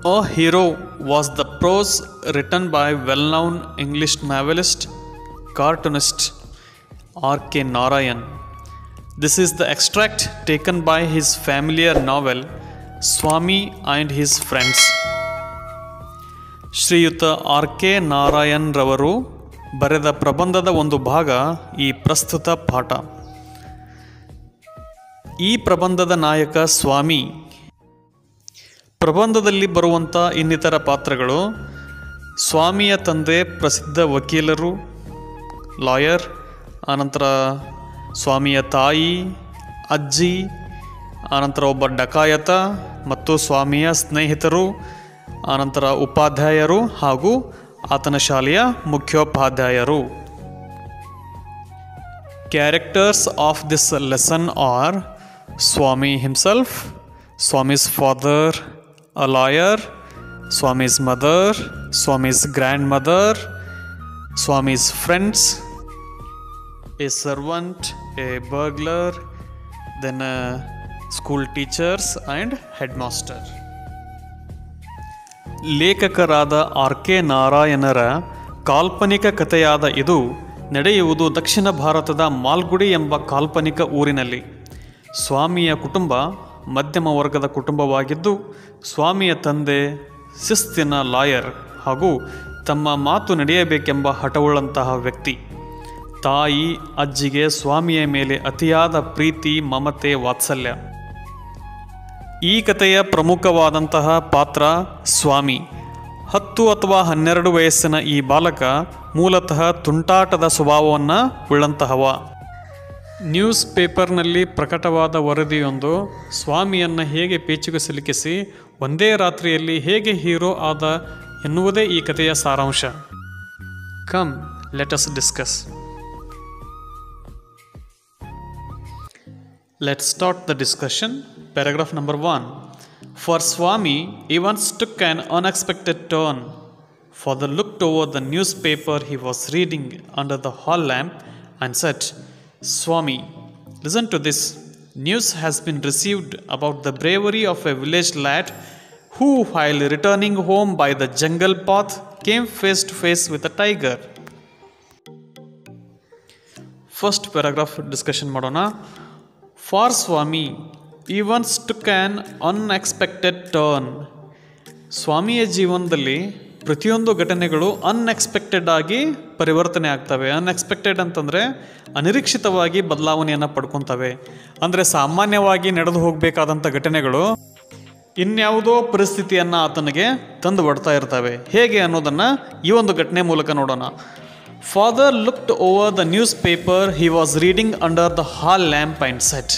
A Hero was the prose written by well-known English novelist, cartoonist R.K. Narayan. This is the extract taken by his familiar novel Swami and His Friends. ಶ್ರೀಯುತ R.K. Narayan ರವರು ಬರೆದ ಪ್ರಬಂಧದ ಒಂದು ಭಾಗ ಈ ಪ್ರಸ್ತುತ ಪಾಠ. ಈ ಪ್ರಬಂಧದ ನಾಯಕ ಸ್ವಾಮಿ. ಪ್ರಬಂಧದಲ್ಲಿ ಬರುವಂಥ ಇನ್ನಿತರ ಪಾತ್ರಗಳು: ಸ್ವಾಮಿಯ ತಂದೆ ಪ್ರಸಿದ್ಧ ವಕೀಲರು, ಲಾಯರ್, ಆನಂತರ ಸ್ವಾಮಿಯ ತಾಯಿ, ಅಜ್ಜಿ, ಆನಂತರ ಒಬ್ಬ ಡಕಾಯತ ಮತ್ತು ಸ್ವಾಮಿಯ ಸ್ನೇಹಿತರು, ಆನಂತರ ಉಪಾಧ್ಯಾಯರು ಹಾಗೂ ಆತನ ಶಾಲೆಯ ಮುಖ್ಯೋಪಾಧ್ಯಾಯರು. Characters of this lesson are Swami himself, Swami's father, a lawyer, Swami's mother, Swami's grandmother, Swami's friends, a servant, a burglar, then school teachers and headmaster. ಲೇಖಕರಾದ R.K. ನಾರಾಯಣರ ಕಾಲ್ಪನಿಕ ಕಥೆಯಾದ ಇದು ನಡೆಯುವುದು ದಕ್ಷಿಣ ಭಾರತದ ಮಾಲ್ಗುಡಿ ಎಂಬ ಕಾಲ್ಪನಿಕ ಊರಿನಲ್ಲಿ. ಸ್ವಾಮಿಯ ಕುಟುಂಬ ಮಧ್ಯಮ ವರ್ಗದ ಕುಟುಂಬವಾಗಿದ್ದು, ಸ್ವಾಮಿಯ ತಂದೆ ಶಿಸ್ತಿನ ಲಾಯರ್ ಹಾಗೂ ತಮ್ಮ ಮಾತು ನಡೆಯಬೇಕೆಂಬ ಹಠವುಳ್ಳಂತಹ ವ್ಯಕ್ತಿ. ತಾಯಿ, ಅಜ್ಜಿಗೆ ಸ್ವಾಮಿಯ ಮೇಲೆ ಅತಿಯಾದ ಪ್ರೀತಿ, ಮಮತೆ, ವಾತ್ಸಲ್ಯ. ಈ ಕಥೆಯ ಪ್ರಮುಖವಾದಂತಹ ಪಾತ್ರ ಸ್ವಾಮಿ. 10 ಅಥವಾ 12 ವಯಸ್ಸಿನ ಈ ಬಾಲಕ ಮೂಲತಃ ತುಂಟಾಟದ ಸ್ವಭಾವವನ್ನು ಉಳ್ಳಂತಹವ. ನ್ಯೂಸ್ ಪೇಪರ್ನಲ್ಲಿ ಪ್ರಕಟವಾದ ವರದಿಯೊಂದು ಸ್ವಾಮಿಯನ್ನು ಹೇಗೆ ಪೇಚಿಗೆ ಸಿಲುಕಿಸಿ ಒಂದೇ ರಾತ್ರಿಯಲ್ಲಿ ಹೇಗೆ ಹೀರೋ ಆದ ಎನ್ನುವುದೇ ಈ ಕಥೆಯ ಸಾರಾಂಶ. Come let us discuss. Let's start the discussion. Paragraph number 1. For Swami, events took an unexpected turn. Father looked over the newspaper he was reading under the hall lamp and said, Swami, listen to this. News has been received about the bravery of a village lad who, while returning home by the jungle path, came face to face with a tiger. First paragraph discussion ಮಾಡೋಣ. For Swami, events took an unexpected turn. ಸ್ವಾಮಿಯ ಜೀವನದಲ್ಲಿ ಪ್ರತಿಯೊಂದು ಘಟನೆಗಳು unexpected ಆಗಿ ಪರಿವರ್ತನೆ ಆಗ್ತವೆ. Unexpected ಅಂತಂದರೆ ಅನಿರೀಕ್ಷಿತವಾಗಿ ಬದಲಾವಣೆಯನ್ನು ಪಡ್ಕೊತವೆ. ಅಂದರೆ ಸಾಮಾನ್ಯವಾಗಿ ನಡೆದು ಹೋಗಬೇಕಾದಂಥ ಘಟನೆಗಳು ಇನ್ಯಾವುದೋ ಪರಿಸ್ಥಿತಿಯನ್ನು ಆತನಿಗೆ ತಂದು ಒಡ್ತಾ ಇರ್ತವೆ. ಹೇಗೆ ಅನ್ನೋದನ್ನು ಈ ಒಂದು ಘಟನೆ ಮೂಲಕ ನೋಡೋಣ. Father looked over the newspaper he was reading under the hall lamp and said,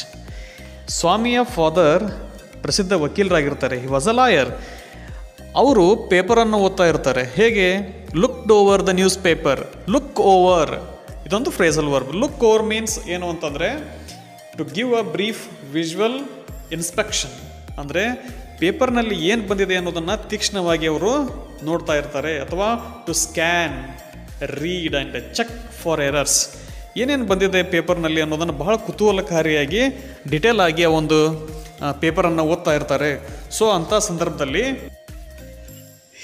ಸ್ವಾಮಿಯ ಫಾದರ್ ಪ್ರಸಿದ್ಧ ವಕೀಲರಾಗಿರ್ತಾರೆ. ಹಿ ವಾಸ್ ಅ ಲಾಯರ್. ಅವರು ಪೇಪರನ್ನು ಓದ್ತಾ ಇರ್ತಾರೆ. ಹೇಗೆ? Looked over the newspaper. Look over ಇದೊಂದು phrasal verb. Look over means ಏನು ಅಂತಂದರೆ to give a brief visual inspection. ಅಂದರೆ ಪೇಪರ್ನಲ್ಲಿ ಏನು ಬಂದಿದೆ ಅನ್ನೋದನ್ನು ತೀಕ್ಷ್ಣವಾಗಿ ಅವರು ನೋಡ್ತಾ ಇರ್ತಾರೆ. ಅಥವಾ to scan, read and check for errors. ಏನೇನು ಬಂದಿದೆ ಪೇಪರ್ನಲ್ಲಿ ಅನ್ನೋದನ್ನು ಬಹಳ ಕುತೂಹಲಕಾರಿಯಾಗಿ ಡಿಟೇಲ್ ಆಗಿ ಆ ಒಂದು ಪೇಪರನ್ನು ಓದ್ತಾ ಇರ್ತಾರೆ. ಸೊ ಅಂಥ ಸಂದರ್ಭದಲ್ಲಿ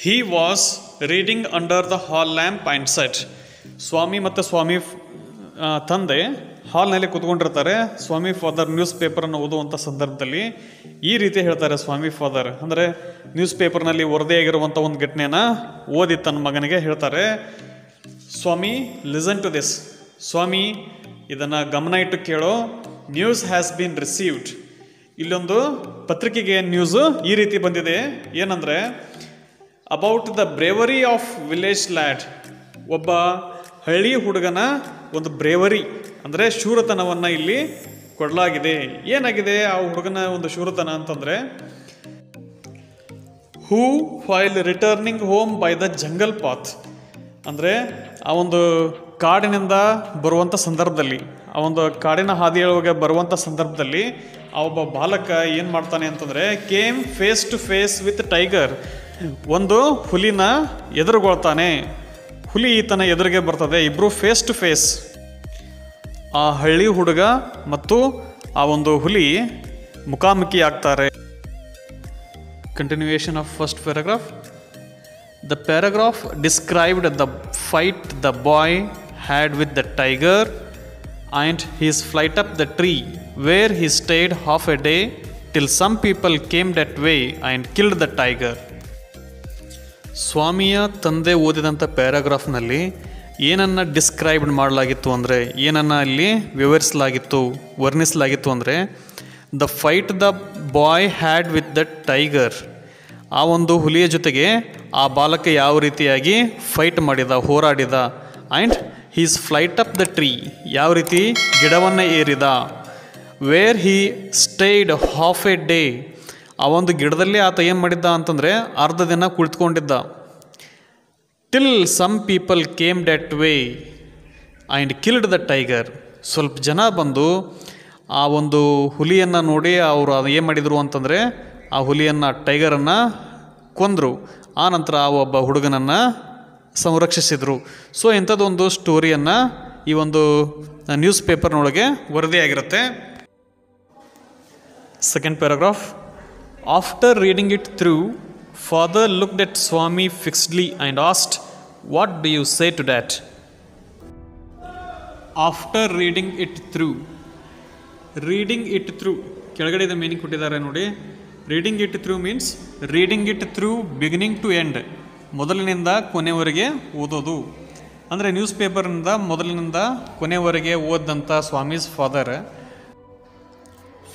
he was reading under the hall lamp and set. Swami ಮತ್ತು ಸ್ವಾಮಿ ತಂದೆ ಹಾಲ್ನಲ್ಲಿ ಕೂತ್ಕೊಂಡಿರ್ತಾರೆ. ಸ್ವಾಮಿ ಫಾದರ್ ನ್ಯೂಸ್ ಪೇಪರನ್ನು ಓದುವಂಥ ಸಂದರ್ಭದಲ್ಲಿ ಈ ರೀತಿ ಹೇಳ್ತಾರೆ. ಸ್ವಾಮಿ ಫಾದರ್ ಅಂದರೆ ನ್ಯೂಸ್ ಪೇಪರ್ನಲ್ಲಿ ವರದಿಯಾಗಿರುವಂಥ ಒಂದು ಘಟನೆನ ಓದಿ ತನ್ನ ಮಗನಿಗೆ ಹೇಳ್ತಾರೆ. ಸ್ವಾಮಿ, ಲಿಸನ್ ಟು ದಿಸ್. ಸ್ವಾಮಿ, ಇದನ್ನು ಗಮನ ಇಟ್ಟು ಕೇಳೋ. News has been received. ಇಲ್ಲೊಂದು ಪತ್ರಿಕೆಗೆ ನ್ಯೂಸು ಈ ರೀತಿ ಬಂದಿದೆ. ಏನಂದರೆ about the bravery of village lead. ಒಬ್ಬ ಹಳ್ಳಿ ಹುಡುಗನ ಒಂದು ಬ್ರೇವರಿ ಅಂದರೆ ಶೂರತನವನ್ನು ಇಲ್ಲಿ ಕೊಡಲಾಗಿದೆ. ಏನಾಗಿದೆ ಆ ಹುಡುಗನ ಒಂದು ಶೂರತನ ಅಂತಂದರೆ, who while returning home by the jungle path. ಅಂದರೆ ಆ ಒಂದು ಕಾಡಿನಿಂದ ಬರುವಂಥ ಸಂದರ್ಭದಲ್ಲಿ, ಆ ಒಂದು ಕಾಡಿನ ಹಾದಿಯೊಳಗೆ ಬರುವಂಥ ಸಂದರ್ಭದಲ್ಲಿ ಆ ಒಬ್ಬ ಬಾಲಕ ಏನು ಮಾಡ್ತಾನೆ ಅಂತಂದರೆ, came face to face with tiger. ಒಂದು ಹುಲಿನ ಎದುರುಗೊಳ್ತಾನೆ. ಹುಲಿ ಈತನ ಎದುರಿಗೆ ಬರ್ತದೆ. ಇಬ್ಬರು ಫೇಸ್ ಟು ಫೇಸ್. ಆ ಹಳ್ಳಿ ಹುಡುಗ ಮತ್ತು ಆ ಒಂದು ಹುಲಿ ಮುಖಾಮುಖಿ ಆಗ್ತಾರೆ. Continuation of first paragraph. The paragraph described the fight the boy had with the tiger and his flight up the tree, where he stayed half a day till some people came that way and killed the tiger. ಸ್ವಾಮಿಯ ತಂದೆ ಓದಿದಂಥ ಪ್ಯಾರಾಗ್ರಾಫ್ನಲ್ಲಿ ಏನನ್ನು described ಮಾಡಲಾಗಿತ್ತು ಅಂದರೆ, ಏನನ್ನು ಅಲ್ಲಿ ವಿವರಿಸಲಾಗಿತ್ತು, ವರ್ಣಿಸಲಾಗಿತ್ತು ಅಂದರೆ, the fight the boy had with the tiger, ಆ ಒಂದು ಹುಲಿಯ ಜೊತೆಗೆ ಆ ಬಾಲಕ ಯಾವ ರೀತಿಯಾಗಿ ಫೈಟ್ ಮಾಡಿದ, ಹೋರಾಡಿದ, and his flight up the tree, ಯಾವ ರೀತಿ ಗಿಡವನ್ನು ಏರಿದ, where he stayed half a day, ಆ ಒಂದು ಗಿಡದಲ್ಲಿ ಆತ ಏನು ಮಾಡಿದ್ದ ಅಂತಂದರೆ ಅರ್ಧ ದಿನ ಕುಳಿತುಕೊಂಡಿದ್ದ, till some people came that way and killed the tiger, ಸ್ವಲ್ಪ ಜನ ಬಂದು ಆ ಒಂದು ಹುಲಿಯನ್ನು ನೋಡಿ ಅವರು ಅದು ಏನು ಮಾಡಿದರು ಅಂತಂದರೆ ಆ ಹುಲಿಯನ್ನು, ಟೈಗರನ್ನು ಕೊಂದರು. ಆ ನಂತರ ಆ ಒಬ್ಬ ಹುಡುಗನನ್ನು ಸಂರಕ್ಷಿಸಿದರು. ಸೊ ಇಂಥದ್ದೊಂದು ಸ್ಟೋರಿಯನ್ನು ಈ ಒಂದು ನ್ಯೂಸ್ ಪೇಪರ್ನೊಳಗೆ ವರದಿಯಾಗಿರುತ್ತೆ. Second paragraph. After reading it through, father looked at Swami fixedly and asked, "What do you say to that?" After reading it through. Reading it through. ಕೆಳಗಡೆ ಇದು ಮೀನಿಂಗ್ ಕೊಟ್ಟಿದ್ದಾರೆ ನೋಡಿ. Reading it through means reading it through beginning to end, ಮೊದಲಿನಿಂದ ಕೊನೆವರೆಗೆ ಓದೋದು. ಅಂದರೆ news ಪೇಪರ್ನಿಂದ ಮೊದಲಿನಿಂದ ಕೊನೆವರೆಗೆ ಓದಂಥ Swami's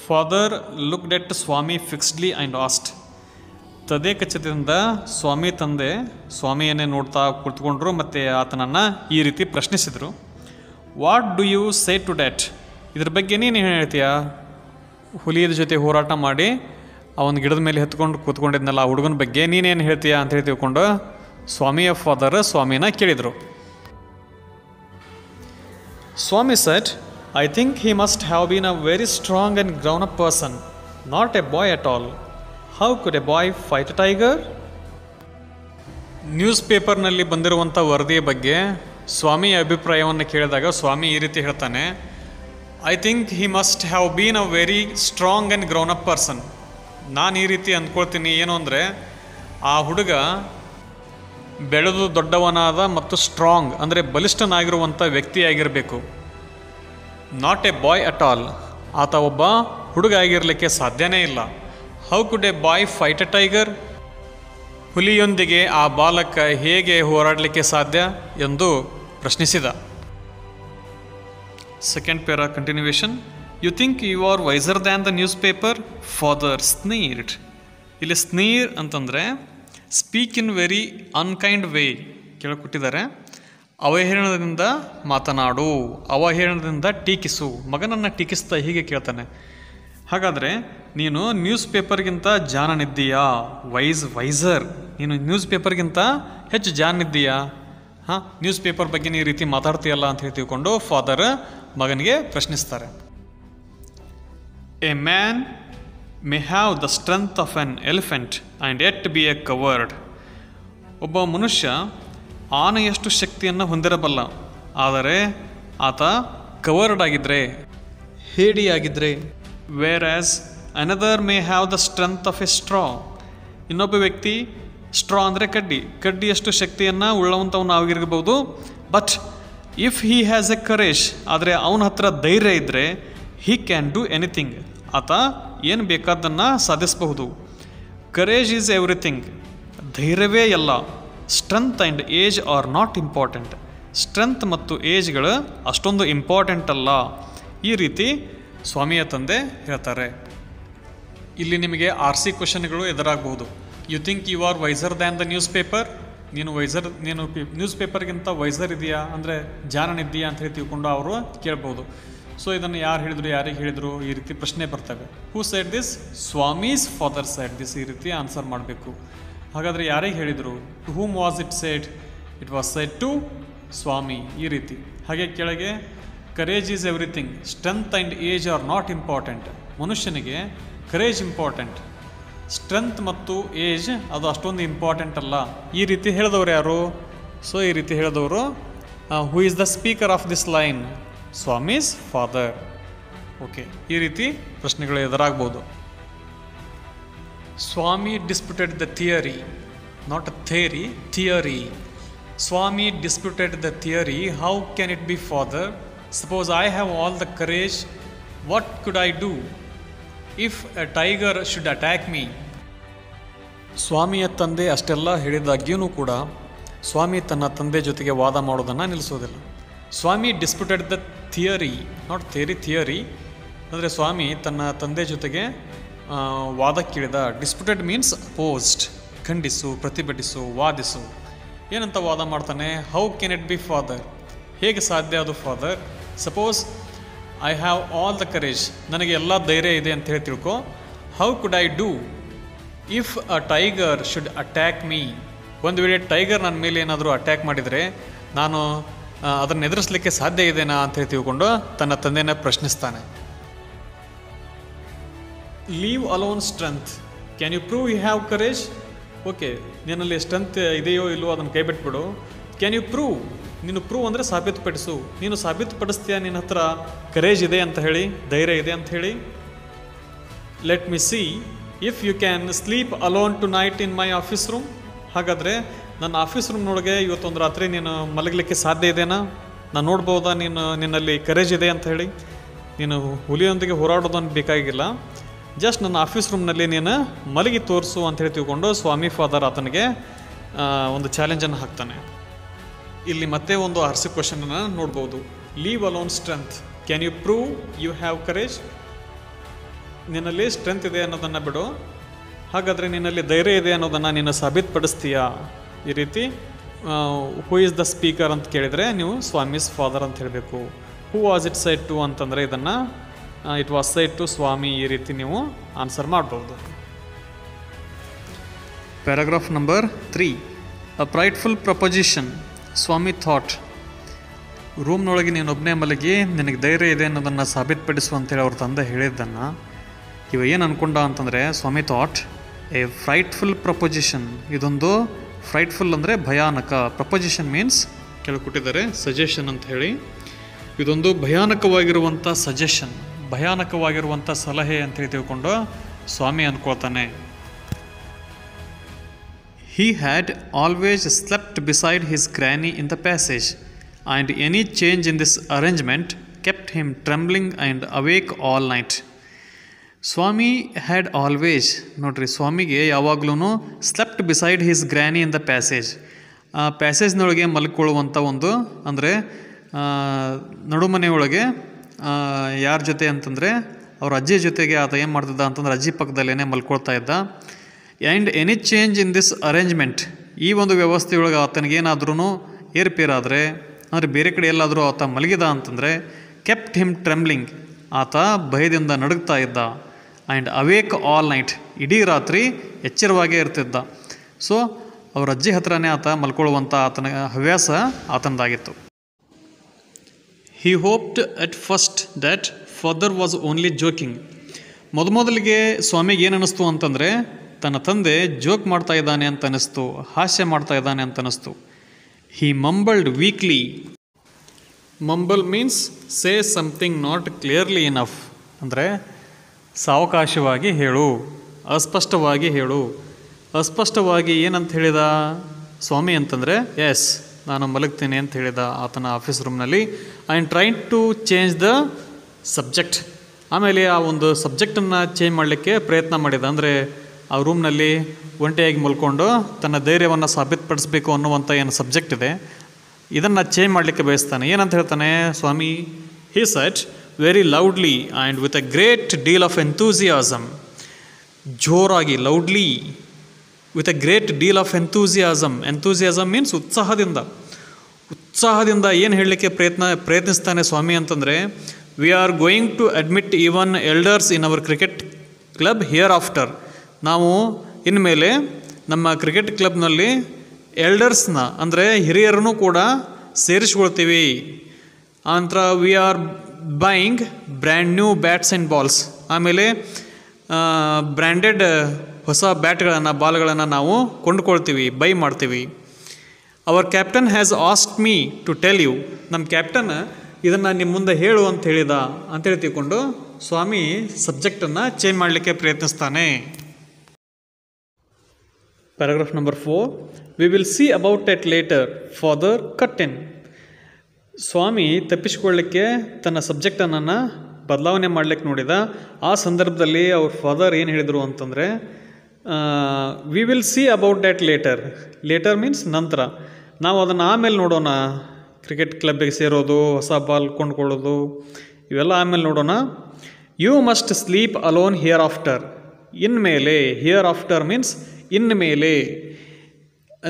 father looked at Swami fixedly and asked. ತದೇಕಚಿತದಿಂದ ತಂದೆ ಸ್ವಾಮಿಯನ್ನೇ ನೋಡ್ತಾ ಕುಳಿತುಕೊಂಡ್ರು ಮತ್ತು ಆತನನ್ನು ಈ ರೀತಿ ಪ್ರಶ್ನಿಸಿದರು. What do you say to that, ಇದ್ರ ಬಗ್ಗೆ ನೀನು ಏನು ಹೇಳ್ತೀಯಾ? ಹುಲಿಯದ ಜೊತೆ ಹೋರಾಟ ಮಾಡಿ ಆ ಒಂದು ಗಿಡದ ಮೇಲೆ ಹತ್ಕೊಂಡು ಕೂತ್ಕೊಂಡಿದ್ನಲ್ಲ ಆ ಹುಡುಗನ ಬಗ್ಗೆ ನೀನೇನು ಹೇಳ್ತೀಯಾ ಅಂತ ಹೇಳಿ ತಿಳ್ಕೊಂಡು ಸ್ವಾಮಿಯ ಫಾದರ್ ಸ್ವಾಮಿನ ಕೇಳಿದರು. ಸ್ವಾಮಿ shed, I think he must have been a very strong and grown-up person, not a boy at all. How could a boy fight a tiger? News ಪೇಪರ್ನಲ್ಲಿ ಬಂದಿರುವಂಥ ವರದಿಯ ಬಗ್ಗೆ ಸ್ವಾಮಿಯ ಅಭಿಪ್ರಾಯವನ್ನು ಕೇಳಿದಾಗ ಸ್ವಾಮಿ ಈ ರೀತಿ ಹೇಳ್ತಾನೆ, I think he must have been a very strong and grown up person. ನಾನು ಈ ರೀತಿ ಅಂದ್ಕೊಳ್ತೀನಿ, ಏನು ಅಂದರೆ ಆ ಹುಡುಗ ಬೆಳೆದು ದೊಡ್ಡವನಾದ ಮತ್ತು ಸ್ಟ್ರಾಂಗ್ ಅಂದರೆ ಬಲಿಷ್ಠನಾಗಿರುವಂಥ ವ್ಯಕ್ತಿಯಾಗಿರಬೇಕು. Not a boy at all, ಆತ ಒಬ್ಬ ಹುಡುಗ ಆಗಿರಲಿಕ್ಕೆ ಸಾಧ್ಯನೇ ಇಲ್ಲ. How could a boy fight a tiger, ಹುಲಿಯೊಂದಿಗೆ ಆ ಬಾಲಕ ಹೇಗೆ ಹೋರಾಡಲಿಕ್ಕೆ ಸಾಧ್ಯ ಎಂದು ಪ್ರಶ್ನಿಸಿದ. Second para continuation. You think you are wiser than the newspaper, father sneered. ಇಲ್ಲಿ ಸ್ನೀರ್ ಅಂತಂದರೆ speak in very unkind way ಕೆಳಗೆ ಕೊಟ್ಟಿದ್ದಾರೆ. ಅವಹೇಳನದಿಂದ ಮಾತನಾಡು, ಅವಹೇಳನದಿಂದ ಟೀಕಿಸು. ಮಗನನ್ನು ಟೀಕಿಸ್ತಾ ಹೀಗೆ ಕೇಳ್ತಾನೆ, ಹಾಗಾದರೆ ನೀನು ನ್ಯೂಸ್ ಪೇಪರ್ಗಿಂತ ಜಾಣನಿದ್ದೀಯಾ? ವೈಸರ್, ನೀನು ನ್ಯೂಸ್ ಪೇಪರ್ಗಿಂತ ಹೆಚ್ಚು ಜಾಣನಿದ್ದೀಯಾ? ಹಾಂ, ನ್ಯೂಸ್ ಪೇಪರ್ ಬಗ್ಗೆ ಈ ರೀತಿ ಮಾತಾಡ್ತೀಯಲ್ಲ ಅಂತ ಹೇಳಿ ತಿಳ್ಕೊಂಡು ಫಾದರ್ ಮಗನಿಗೆ ಪ್ರಶ್ನಿಸ್ತಾರೆ. A man may have the strength of an elephant and yet be a coward. ಒಬ್ಬ ಮನುಷ್ಯ ಆನೆಯಷ್ಟು ಶಕ್ತಿಯನ್ನು ಹೊಂದಿರಬಲ್ಲ, ಆದರೆ ಆತ ಕವರ್ಡ್ ಆಗಿದ್ದರೆ, ಹೇಡಿಯಾಗಿದ್ದರೆ. Whereas another may have the strength of a straw. ಇನ್ನೊಬ್ಬ ವ್ಯಕ್ತಿ ಸ್ಟ್ರಾ ಅಂದರೆ ಕಡ್ಡಿಯಷ್ಟು ಶಕ್ತಿಯನ್ನು ಉಳ್ಳವಂಥವನು ಆಗಿರಬಹುದು. But if he has a courage, ಆದರೆ ಅವನ ಹತ್ರ ಧೈರ್ಯ ಇದ್ದರೆ, ಹೀ ಕ್ಯಾನ್ ಡೂ ಎನಿಥಿಂಗ್, ಆತ ಏನು ಬೇಕಾದ್ದನ್ನು ಸಾಧಿಸಬಹುದು. ಕರೇಜ್ ಈಸ್ ಎವ್ರಿಥಿಂಗ್, ಧೈರ್ಯವೇ ಎಲ್ಲ. Strength and age are not important, strength ಮತ್ತು ಏಜ್ಗಳು ಅಷ್ಟೊಂದು ಇಂಪಾರ್ಟೆಂಟ್ ಅಲ್ಲ. ಈ ರೀತಿ ಸ್ವಾಮಿಯ ತಂದೆ ಹೇಳ್ತಾರೆ. ಇಲ್ಲಿ ನಿಮಗೆ RC ಕ್ವಶನ್ಗಳು ಎದುರಾಗಬಹುದು. You think you are wiser than the newspaper, ನೀನು ನ್ಯೂಸ್ ಪೇಪರ್ಗಿಂತ ವೈಸರ್ ಇದೆಯಾ ಅಂದರೆ ಜಾಣನಿದ್ದೀಯಾ ಅಂತ ಹೇಳಿ ತಿಳ್ಕೊಂಡು ಅವರು ಕೇಳ್ಬೋದು. ಸೊ ಇದನ್ನು ಯಾರು ಹೇಳಿದರು, ಯಾರಿಗೆ ಹೇಳಿದರು, ಈ ರೀತಿ ಪ್ರಶ್ನೆ ಬರ್ತವೆ. Who said this? Swami's father said this, ಈ ರೀತಿ ಆನ್ಸರ್ ಮಾಡಬೇಕು. ಹಾಗಾದರೆ ಯಾರಿಗೆ ಹೇಳಿದರು? To whom was it said? It was said to Swami, ಈ ರೀತಿ. ಹಾಗೆ ಕೆಳಗೆ courage is everything, strength and age are not important. ಮನುಷ್ಯನಿಗೆ ಕರೇಜ್ ಇಂಪಾರ್ಟೆಂಟ್, ಸ್ಟ್ರೆಂತ್ ಮತ್ತು ಏಜ್ ಅದು ಅಷ್ಟೊಂದು ಇಂಪಾರ್ಟೆಂಟ್ ಅಲ್ಲ. ಈ ರೀತಿ ಹೇಳಿದವರು ಯಾರು? ಸೊ ಈ ರೀತಿ ಹೇಳಿದವರು who is the speaker of this line? Swami's father. Okay, ಈ ರೀತಿ ಪ್ರಶ್ನೆಗಳು ಎದುರಾಗ್ಬೋದು. Swami disputed the theory, not a theory, theory. Swami disputed the theory. How can it be, Father? Suppose I have all the courage, what could I do if a tiger should attack me? ಸ್ವಾಮಿಯ ತಂದೆ ಅಷ್ಟೆಲ್ಲ ಹೇಳಿದಾಗ್ಯೂ ಕೂಡ ಸ್ವಾಮಿ ತನ್ನ ತಂದೆ ಜೊತೆಗೆ ವಾದ ಮಾಡೋದನ್ನು ನಿಲ್ಲಿಸೋದಿಲ್ಲ. Swami disputed the theory, not theory. ಅಂದರೆ ಸ್ವಾಮಿ ತನ್ನ ತಂದೆ ಜೊತೆಗೆ ವಾದಕ್ಕಿಳಿದ. ಡಿಸ್ಪ್ಯೂಟೆಡ್ ಮೀನ್ಸ್ ಅಪೋಸ್ಡ್, ಖಂಡಿಸು, ಪ್ರತಿಭಟಿಸು, ವಾದಿಸು. ಏನಂತ ವಾದ ಮಾಡ್ತಾನೆ? How can it be father? ಹೇಗೆ ಸಾಧ್ಯ ಅದು father? Suppose I have all the courage, ನನಗೆ ಎಲ್ಲ ಧೈರ್ಯ ಇದೆ ಅಂತ ಹೇಳಿ ತಿಳ್ಕೊ. How could I do if a tiger should attack me? ಒಂದು ವೇಳೆ ಟೈಗರ್ ನನ್ನ ಮೇಲೆ ಏನಾದರೂ ಅಟ್ಯಾಕ್ ಮಾಡಿದರೆ ನಾನು ಅದನ್ನು ಎದುರಿಸಲಿಕ್ಕೆ ಸಾಧ್ಯ ಇದೆನಾ ಅಂತ ಹೇಳಿ ತಿಳ್ಕೊಂಡು ತನ್ನ ತಂದೆನ ಪ್ರಶ್ನಿಸ್ತಾನೆ. Leave alone strength, can you prove you have courage? Okay, ನಿನ್ನಲ್ಲಿ ಸ್ಟ್ರೆಂತ್ ಇದೆಯೋ ಇಲ್ಲವೋ ಅದನ್ನು ಕೈ ಬಿಟ್ಬಿಡು. Can you prove? ನೀನು ಪ್ರೂವ್ ಅಂದರೆ ಸಾಬೀತುಪಡಿಸು. ನೀನು ಸಾಬೀತುಪಡಿಸ್ತೀಯ ನಿನ್ನ ಹತ್ರ ಕರೇಜ್ ಇದೆ ಅಂತ ಹೇಳಿ, ಧೈರ್ಯ ಇದೆ ಅಂತ ಹೇಳಿ. Let me see if you can sleep alone tonight in my office room. ಹಾಗಾದರೆ ನನ್ನ ಆಫೀಸ್ ರೂಮ್ನೊಳಗೆ ಇವತ್ತೊಂದು ರಾತ್ರಿ ನೀನು ಮಲಗಲಿಕ್ಕೆ ಸಾಧ್ಯ ಇದೆನಾ? ನಾನು ನೋಡ್ಬೋದಾ ನಿನ್ನಲ್ಲಿ ಕರೇಜ್ ಇದೆ ಅಂತ ಹೇಳಿ? ನೀನು ಹುಲಿಯೊಂದಿಗೆ ಹೋರಾಡೋದನ್ನು ಬೇಕಾಗಿಲ್ಲ, ಜಸ್ಟ್ ನನ್ನ ಆಫೀಸ್ ರೂಮ್ನಲ್ಲಿ ನೀನು ಮಲಗಿ ತೋರಿಸು ಅಂತ ಹೇಳಿ ತಿಳ್ಕೊಂಡು ಸ್ವಾಮಿ ಫಾದರ್ ಆತನಿಗೆ ಒಂದು ಚಾಲೆಂಜನ್ನು ಹಾಕ್ತಾನೆ. ಇಲ್ಲಿ ಮತ್ತೆ ಒಂದು ಆರ್ಸಿ ಕ್ವಶನನ್ನು ನೋಡ್ಬೋದು. Leave alone strength, can you prove you have courage? ನಿನ್ನಲ್ಲಿ ಸ್ಟ್ರೆಂತ್ ಇದೆ ಅನ್ನೋದನ್ನು ಬಿಡು, ಹಾಗಾದರೆ ನಿನ್ನಲ್ಲಿ ಧೈರ್ಯ ಇದೆ ಅನ್ನೋದನ್ನು ನೀನು ಸಾಬೀತುಪಡಿಸ್ತೀಯಾ? ಈ ರೀತಿ ಹೂ ಈಸ್ ದ ಸ್ಪೀಕರ್ ಅಂತ ಕೇಳಿದರೆ ನೀವು ಸ್ವಾಮೀಸ್ ಫಾದರ್ ಅಂತ ಹೇಳಬೇಕು. Who was it said to ಅಂತಂದರೆ ಇದನ್ನು it was said to Swami, ಈ ರೀತಿ ನೀವು ಆನ್ಸರ್ ಮಾಡ್ಬೋದು. Paragraph number 3. A prideful proposition. Swami thought, ರೂಮ್ನೊಳಗೆ ನೀನೊಬ್ಬನೇ ಮಲಗಿ ನಿನಗೆ ಧೈರ್ಯ ಇದೆ ಅನ್ನೋದನ್ನು ಸಾಬೀತುಪಡಿಸು ಅಂತೇಳಿ ಅವ್ರ ತಂದೆ ಹೇಳಿದ್ದನ್ನು ಇವ ಏನು ಅಂದ್ಕೊಂಡ ಅಂತಂದರೆ, ಸ್ವಾಮಿ ಥಾಟ್ ಎ ಫ್ರೈಟ್ಫುಲ್ ಪ್ರಪೋಸಿಷನ್. ಇದೊಂದು ಫ್ರೈಟ್ಫುಲ್ ಅಂದರೆ ಭಯಾನಕ, ಪ್ರಪೋಸಿಷನ್ ಮೀನ್ಸ್ ಕೇಳಿಕೊಟ್ಟಿದ್ದಾರೆ ಸಜೆಷನ್ ಅಂತ ಹೇಳಿ. ಇದೊಂದು ಭಯಾನಕವಾಗಿರುವಂಥ ಸಜೆಷನ್, ಭಯಾನಕವಾಗಿರುವಂಥ ಸಲಹೆ ಅಂತೇಳಿ ತಿಳ್ಕೊಂಡು ಸ್ವಾಮಿ ಅಂದ್ಕೊಳ್ತಾನೆ. He had always slept beside his granny in the passage, and any change in this arrangement kept him trembling and awake all night. Swami had always, ನೋಡ್ರಿ ಸ್ವಾಮಿಗೆ ಯಾವಾಗ್ಲೂ slept beside his granny in the passage, ಆ ಪ್ಯಾಸೇಜ್ನೊಳಗೆ ಮಲ್ಕೊಳ್ಳುವಂಥ ಒಂದು, ಅಂದರೆ ನಡುಮನೆಯೊಳಗೆ ಯಾರ ಜೊತೆ ಅಂತಂದರೆ ಅವ್ರ ಅಜ್ಜಿ ಜೊತೆಗೆ ಆತ ಏನು ಮಾಡ್ತಿದ್ದ ಅಂತಂದ್ರೆ ಅಜ್ಜಿ ಪಕ್ಕದಲ್ಲೇ ಮಲ್ಕೊಳ್ತಾ ಇದ್ದ. And any change in this arrangement, ಈ ಒಂದು ವ್ಯವಸ್ಥೆಯೊಳಗೆ ಆತನಿಗೇನಾದ್ರೂ ಏರ್ಪೇರಾದರೆ, ಅಂದರೆ ಬೇರೆ ಕಡೆ ಎಲ್ಲಾದರೂ ಆತ ಮಲಗಿದ ಅಂತಂದರೆ ಕೆಪ್ಟ್ ಹಿಮ್ ಟ್ರೆಂಬ್ಲಿಂಗ್, ಆತ ಭಯದಿಂದ ನಡುಗ್ತಾ ಇದ್ದ. ಆ್ಯಂಡ್ ಅವೇಕ್ ಆಲ್ ನೈಟ್, ಇಡೀ ರಾತ್ರಿ ಎಚ್ಚರವಾಗೇ ಇರ್ತಿದ್ದ. ಸೊ ಅವ್ರ ಅಜ್ಜಿ ಹತ್ರನೇ ಆತ ಮಲ್ಕೊಳ್ಳುವಂಥ ಆತನ ಹವ್ಯಾಸ ಆತನದಾಗಿತ್ತು. He hoped at first that father was only joking. ಮೊದಲಿಗೆ ಸ್ವಾಮಿಗೆ ಏನು ಅನ್ನಿಸ್ತು ಅಂತಂದರೆ ತನ್ನ ತಂದೆ ಜೋಕ್ ಮಾಡ್ತಾ ಇದ್ದಾನೆ ಅಂತ ಅನ್ನಿಸ್ತು, ಹಾಸ್ಯ ಮಾಡ್ತಾ ಇದ್ದಾನೆ ಅಂತ ಅನ್ನಿಸ್ತು. He mumbled weakly. Mumble means say something not clearly enough, ಅಂದರೆ ಸಾವಕಾಶವಾಗಿ ಹೇಳು, ಅಸ್ಪಷ್ಟವಾಗಿ ಹೇಳು. ಅಸ್ಪಷ್ಟವಾಗಿ ಏನಂತ ಹೇಳಿದ ಸ್ವಾಮಿ ಅಂತಂದರೆ, ಎಸ್ ನಾನು ಮಲಗ್ತೀನಿ ಅಂತ ಹೇಳಿದ ಆತನ ಆಫೀಸ್ ರೂಮ್ನಲ್ಲಿ. And tried to change the subject. ಆಮೇಲೆ ಆ ಒಂದು ಸಬ್ಜೆಕ್ಟನ್ನು ಚೇಂಜ್ ಮಾಡಲಿಕ್ಕೆ ಪ್ರಯತ್ನ ಮಾಡಿದ. ಅಂದರೆ ಆ ರೂಮ್ನಲ್ಲಿ ಒಂಟಿಯಾಗಿ ಮಲ್ಕೊಂಡು ತನ್ನ ಧೈರ್ಯವನ್ನು ಸಾಬೀತುಪಡಿಸಬೇಕು ಅನ್ನುವಂಥ ಏನು ಸಬ್ಜೆಕ್ಟ್ ಇದೆ ಇದನ್ನು ಚೇಂಜ್ ಮಾಡಲಿಕ್ಕೆ ಬಯಸ್ತಾನೆ. ಏನಂತ ಹೇಳ್ತಾನೆ Swami? He said very loudly and with a great deal of enthusiasm. ಜೋರಾಗಿ, loudly, with a great deal of enthusiasm. Enthusiasm means ಉತ್ಸಾಹದಿಂದ ಏನು ಹೇಳಲಿಕ್ಕೆ ಪ್ರಯತ್ನಿಸ್ತಾನೆ ಸ್ವಾಮಿ ಅಂತಂದರೆ, we are going to admit even elders in our cricket club hereafter. ನಾವು ಇನ್ಮೇಲೆ ನಮ್ಮ cricket ಕ್ಲಬ್ನಲ್ಲಿ ಎಲ್ಡರ್ಸ್ನ, ಅಂದರೆ ಹಿರಿಯರನ್ನು ಕೂಡ ಸೇರಿಸ್ಕೊಳ್ತೀವಿ. ಆನಂತರ we are buying brand new bats and balls. ಆಮೇಲೆ ಬ್ರ್ಯಾಂಡೆಡ್ ಹೊಸ ಬ್ಯಾಟ್ಗಳನ್ನು, ಬಾಲ್ಗಳನ್ನು ನಾವು ಕೊಂಡುಕೊಳ್ತೀವಿ, ಬೈ ಮಾಡ್ತೀವಿ. Our captain has asked me to tell you. ನಮ್ಮ ಕ್ಯಾಪ್ಟನ್ ಇದನ್ನು ನಿಮ್ಮ ಮುಂದೆ ಹೇಳು ಅಂತ ಹೇಳಿದ ಅಂತೇಳಿ ತಿಳ್ಕೊಂಡು ಸ್ವಾಮಿ ಸಬ್ಜೆಕ್ಟನ್ನು ಚೇಂಜ್ ಮಾಡಲಿಕ್ಕೆ ಪ್ರಯತ್ನಿಸ್ತಾನೆ. Paragraph number 4, we will see about it later, father cut in. Swami ತಪ್ಪಿಸಿಕೊಳ್ಳಿಕ್ಕೆ ತನ್ನ ಸಬ್ಜೆಕ್ಟನ್ನು ಬದಲಾವಣೆ ಮಾಡಲಿಕ್ಕೆ ನೋಡಿದ. ಆ ಸಂದರ್ಭದಲ್ಲಿ ಅವ್ರ ಫಾದರ್ ಏನು ಹೇಳಿದರು ಅಂತಂದರೆ, we will see about that later. Later means ನಂತರ, ನಾವು ಅದನ್ನು ಆಮೇಲೆ ನೋಡೋಣ. ಕ್ರಿಕೆಟ್ ಕ್ಲಬ್ಬಿಗೆ ಸೇರೋದು, ಹೊಸ ಬಾಲ್ ಕೊಂಡ್ಕೊಳ್ಳೋದು, ಇವೆಲ್ಲ ಆಮೇಲೆ ನೋಡೋಣ. You must sleep alone hereafter. ಇನ್ಮೇಲೆ, ಹಿಯರ್ ಆಫ್ಟರ್ ಮೀನ್ಸ್ ಇನ್ಮೇಲೆ